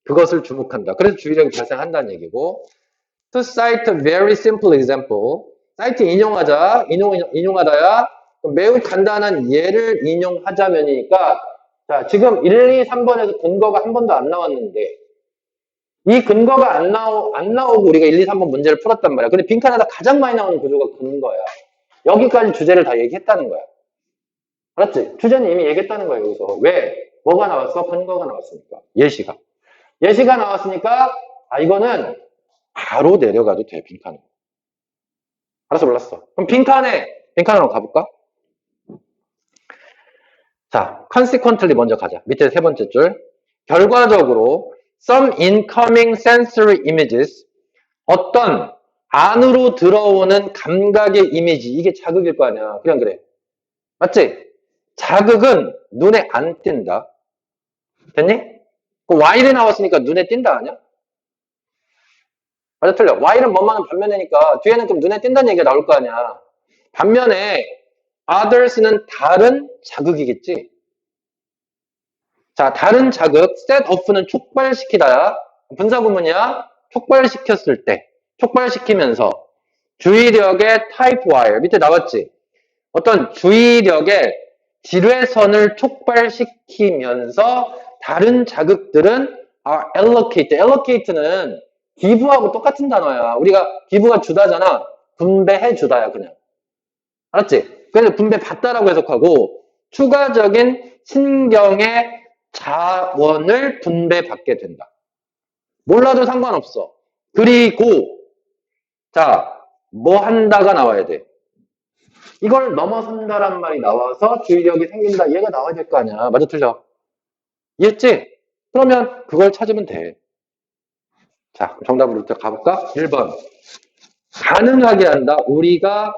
그것을 주목한다. 그래서 주의력이 발생한다는 얘기고, to cite a very simple example, cite 인용하다야 매우 간단한 예를 인용하자면이니까, 자, 지금 1, 2, 3번에서 근거가 한 번도 안 나왔는데 이 근거가 안 나오고 우리가 1, 2, 3번 문제를 풀었단 말이야. 근데 빈칸에다 가장 많이 나오는 구조가 근거야. 여기까지 주제를 다 얘기했다는 거야. 알았지? 주제는 이미 얘기했다는 거야, 여기서. 왜? 뭐가 나왔어? 근거가 나왔으니까. 예시가 나왔으니까, 이거는 바로 내려가도 돼, 빈칸은. 알았어, 몰랐어. 그럼 빈칸으로 가볼까? 자, consequently 먼저 가자. 밑에 세 번째 줄. 결과적으로 some incoming sensory images 어떤 안으로 들어오는 감각의 이미지 이게 자극일 거 아니야. 그냥 그래. 맞지? 자극은 눈에 안 띈다. 됐니? 그 Y를 나왔으니까 눈에 띈다 아니야? 맞아 틀려. Y는 뭐만 반면이니까 뒤에는 그럼 눈에 띈다는 얘기가 나올 거 아니야. 반면에 others는 다른 자극이겠지. 자, 다른 자극, set off는 촉발시키다야. 분사구문이야. 촉발시켰을 때, 촉발시키면서 주의력의 type Y 밑에 나왔지. 어떤 주의력의 지뢰선을 촉발시키면서 다른 자극들은 are allocate. allocate는 기부하고 똑같은 단어야. 우리가 기부가 주다잖아. 분배해 주다야 그냥. 알았지? 그래서 분배 받다라고 해석하고 추가적인 신경의 자원을 분배받게 된다. 몰라도 상관없어. 그리고 자, 뭐 한다가 나와야 돼. 이걸 넘어선다란 말이 나와서 주의력이 생긴다. 얘가 나와야 될 거 아니야. 맞아 틀려? 이해했지? 그러면 그걸 찾으면 돼. 자, 정답으로 가볼까? 1번. 가능하게 한다. 우리가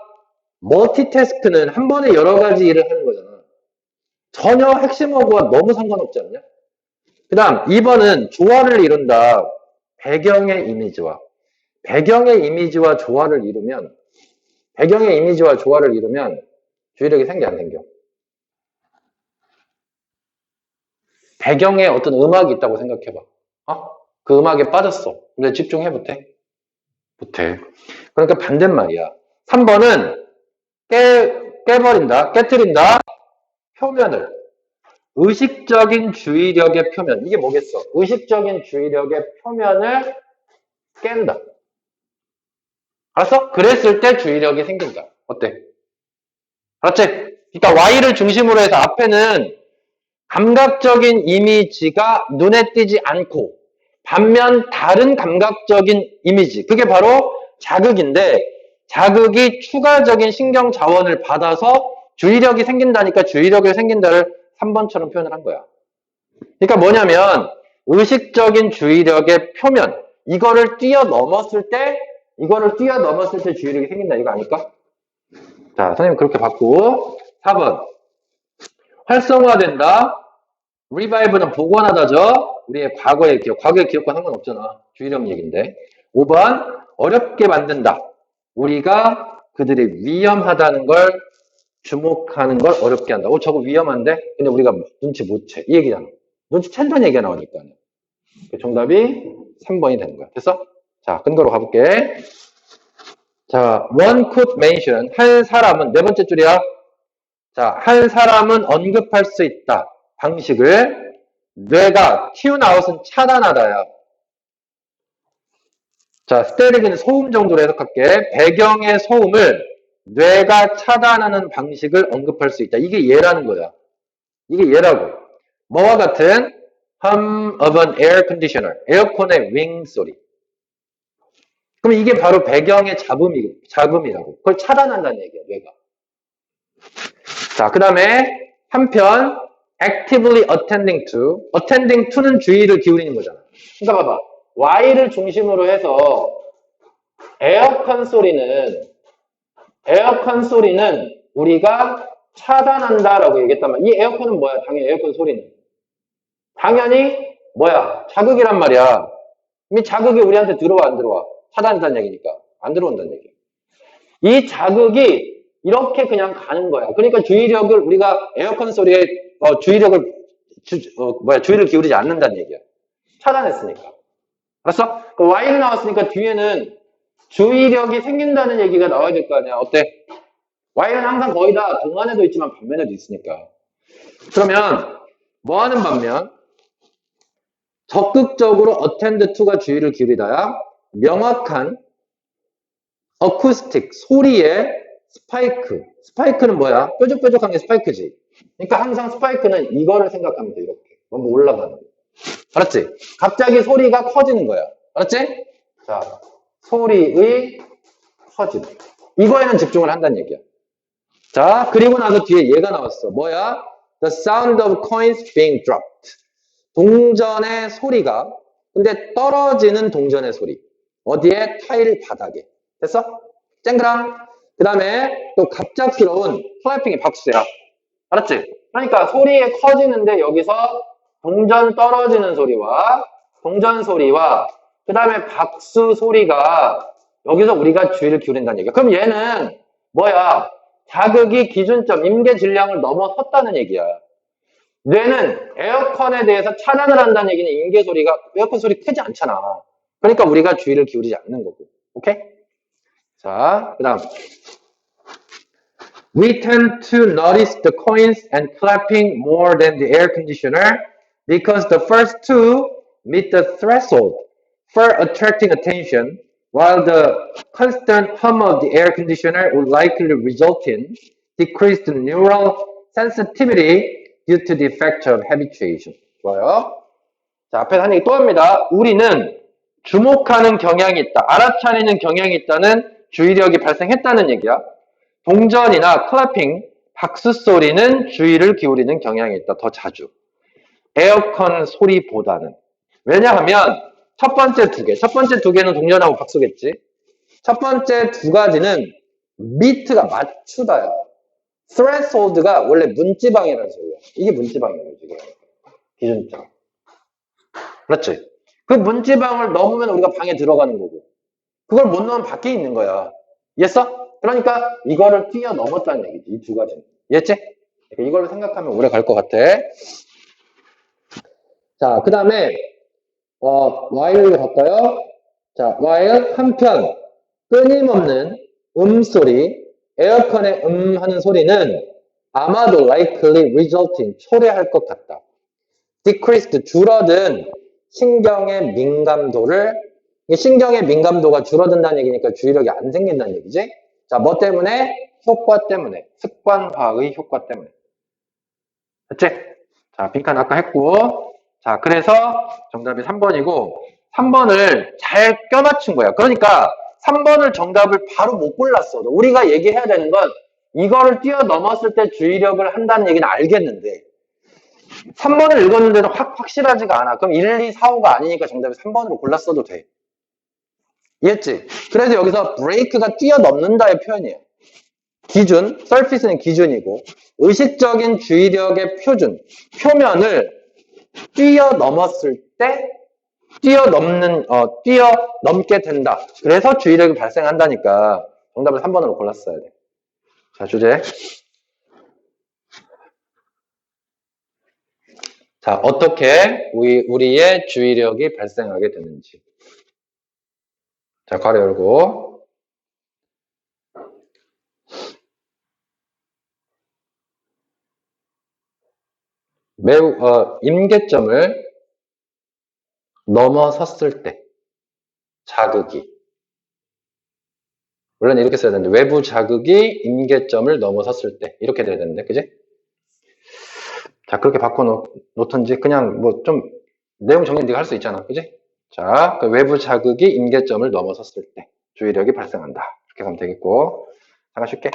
멀티태스크는 한 번에 여러 가지 일을 하는 거잖아. 전혀 핵심하고와 너무 상관없지 않냐? 그 다음 2번은 조화를 이룬다. 배경의 이미지와 조화를 이루면 주의력이 생겨 안 생겨? 배경에 어떤 음악이 있다고 생각해봐. 그 음악에 빠졌어. 근데 집중해 못해? 못해. 그러니까 반대말이야. 3번은 깨트린다. 표면을. 의식적인 주의력의 표면. 이게 뭐겠어? 의식적인 주의력의 표면을 깬다. 알았어? 그랬을 때 주의력이 생긴다. 어때? 알았지? 그러니까 Y를 중심으로 해서 앞에는 감각적인 이미지가 눈에 띄지 않고 반면 다른 감각적인 이미지. 그게 바로 자극인데 자극이 추가적인 신경 자원을 받아서 주의력이 생긴다니까 주의력이 생긴다를 3번처럼 표현을 한 거야. 그러니까 뭐냐면 의식적인 주의력의 표면 이거를 뛰어넘었을 때 주의력이 생긴다 이거 아닐까? 자, 선생님 그렇게 받고 4번 활성화된다. revive는 복원하다죠. 우리의 과거의 기억과 상관없잖아. 주의력 얘기인데. 5번 어렵게 만든다. 우리가 그들이 위험하다는 걸 주목하는 걸 어렵게 한다. 저거 위험한데? 근데 우리가 눈치 못 채. 이 얘기잖아. 눈치 챈다는 얘기가 나오니까. 정답이 3번이 되는 거야. 됐어? 자, 근거로 가볼게. 자, one could mention. 한 사람은, 네 번째 줄이야. 자, 한 사람은 언급할 수 있다. 방식을. 뇌가 튠아웃은 차단하다야. 자, 스테릭은 소음 정도로 해석할게. 배경의 소음을 뇌가 차단하는 방식을 언급할 수 있다. 이게 얘라는 거야. 이게 얘라고. 뭐와 같은 hum of an air conditioner. 에어컨의 윙 소리. 그럼 이게 바로 배경의 잡음이라고. 그걸 차단한다는 얘기야, 뇌가. 자, 그 다음에 한편 actively attending to는 주의를 기울이는 거잖아. 그러니까 봐봐. Y를 중심으로 해서 에어컨 소리는 우리가 차단한다라고 얘기했단 말이야. 이 에어컨은 뭐야? 당연히 에어컨 소리는. 당연히 뭐야? 자극이란 말이야. 이 자극이 우리한테 들어와 안 들어와? 차단한다는 얘기니까. 안 들어온다는 얘기야. 이 자극이 이렇게 그냥 가는 거야. 그러니까 주의력을 우리가 에어컨 소리에 주의를 기울이지 않는다는 얘기야. 차단했으니까. 알았어? 그 Y를 나왔으니까 뒤에는 주의력이 생긴다는 얘기가 나와야 될 거 아니야. 어때? Y는 항상 거의 다 동안에도 있지만 반면에도 있으니까. 그러면 뭐 하는 반면? 적극적으로 attend to가 주의를 기울이다야. 명확한 어쿠스틱 소리의 스파이크는 뭐야? 뾰족뾰족한 게 스파이크지. 그러니까 항상 스파이크는 이거를 생각하면 돼. 이렇게 뭔가 올라가는 거. 알았지? 갑자기 소리가 커지는 거야. 알았지? 자, 소리의 커짐. 이거에는 집중을 한다는 얘기야. 자, 그리고 나서 뒤에 얘가 나왔어. 뭐야? The sound of coins being dropped. 동전의 소리가, 근데 떨어지는 동전의 소리. 어디에? 타일 바닥에. 됐어? 쨍그랑. 그 다음에 또 갑작스러운 클래핑이 박수야. 알았지? 그러니까 소리에 커지는데 여기서 동전 떨어지는 소리와 동전 소리와 그 다음에 박수 소리가 여기서 우리가 주의를 기울인다는 얘기야. 그럼 얘는 뭐야? 자극이 기준점, 임계 질량을 넘어섰다는 얘기야. 뇌는 에어컨에 대해서 차단을 한다는 얘기는 임계 소리가 에어컨 소리 크지 않잖아. 그러니까 우리가 주의를 기울이지 않는 거고. 오케이? 자, 그 다음. We tend to notice the coins and clapping more than the air conditioner because the first two meet the threshold for attracting attention, while the constant hum of the air conditioner would likely result in decreased neural sensitivity due to the effect of habituation. 좋아요. 자, 앞에서 한 얘기 또 합니다. 우리는 주목하는 경향이 있다, 알아차리는 경향이 있다는 주의력이 발생했다는 얘기야. 동전이나 클래핑, 박수 소리는 주의를 기울이는 경향이 있다. 더 자주. 에어컨 소리보다는. 왜냐하면 첫 번째 두 개는 동전하고 박수겠지. 첫 번째 두 가지는 미트가 맞추다야. threshold가 원래 문지방이라는 소리야. 이게 문지방이에요, 지금. 기준점. 그렇지? 그 문지방을 넘으면 우리가 방에 들어가는 거고. 그걸 못 넣으면 밖에 있는 거야. 이해했어? 그러니까 이거를 뛰어넘었다는 얘기지. 이 두 가지는. 이해했지? 이걸로 생각하면 오래 갈 것 같아. 자, 그 다음에 while로 갈까요? 자, while 한편 끊임없는 음소리, 에어컨의 하는 소리는 아마도 likely resulting 초래할 것 같다. decreased 줄어든 신경의 민감도가 줄어든다는 얘기니까 주의력이 안 생긴다는 얘기지. 자, 뭐 때문에? 효과 때문에. 습관화의 효과 때문에. 됐지? 자, 빈칸 아까 했고. 자, 그래서 정답이 3번이고 3번을 잘 껴맞춘 거야. 그러니까 3번을 정답을 바로 못 골랐어. 우리가 얘기해야 되는 건 이거를 뛰어넘었을 때 주의력을 한다는 얘기는 알겠는데 3번을 읽었는데도 확실하지가 않아. 그럼 1, 2, 4, 5가 아니니까 정답이 3번으로 골랐어도 돼. 이해했지? 그래서 여기서 break가 뛰어넘는다의 표현이에요. 기준, surface는 기준이고 의식적인 주의력의 표면을 뛰어넘었을 때 뛰어넘게 된다. 그래서 주의력이 발생한다니까 정답을 3번으로 골랐어야 돼. 자, 주제. 자, 어떻게 우리의 주의력이 발생하게 되는지. 자, 괄호 열고. 매우, 임계점을 넘어섰을 때, 자극이. 원래는 이렇게 써야 되는데, 외부 자극이 임계점을 넘어섰을 때. 이렇게 돼야 되는데, 그지? 자, 그렇게 바꿔놓던지, 그냥 뭐 좀, 내용 정리 네가 할 수 있잖아. 그지? 자, 그 외부 자극이 임계점을 넘어섰을 때, 주의력이 발생한다. 이렇게 하면 되겠고. 잠깐 쉴게.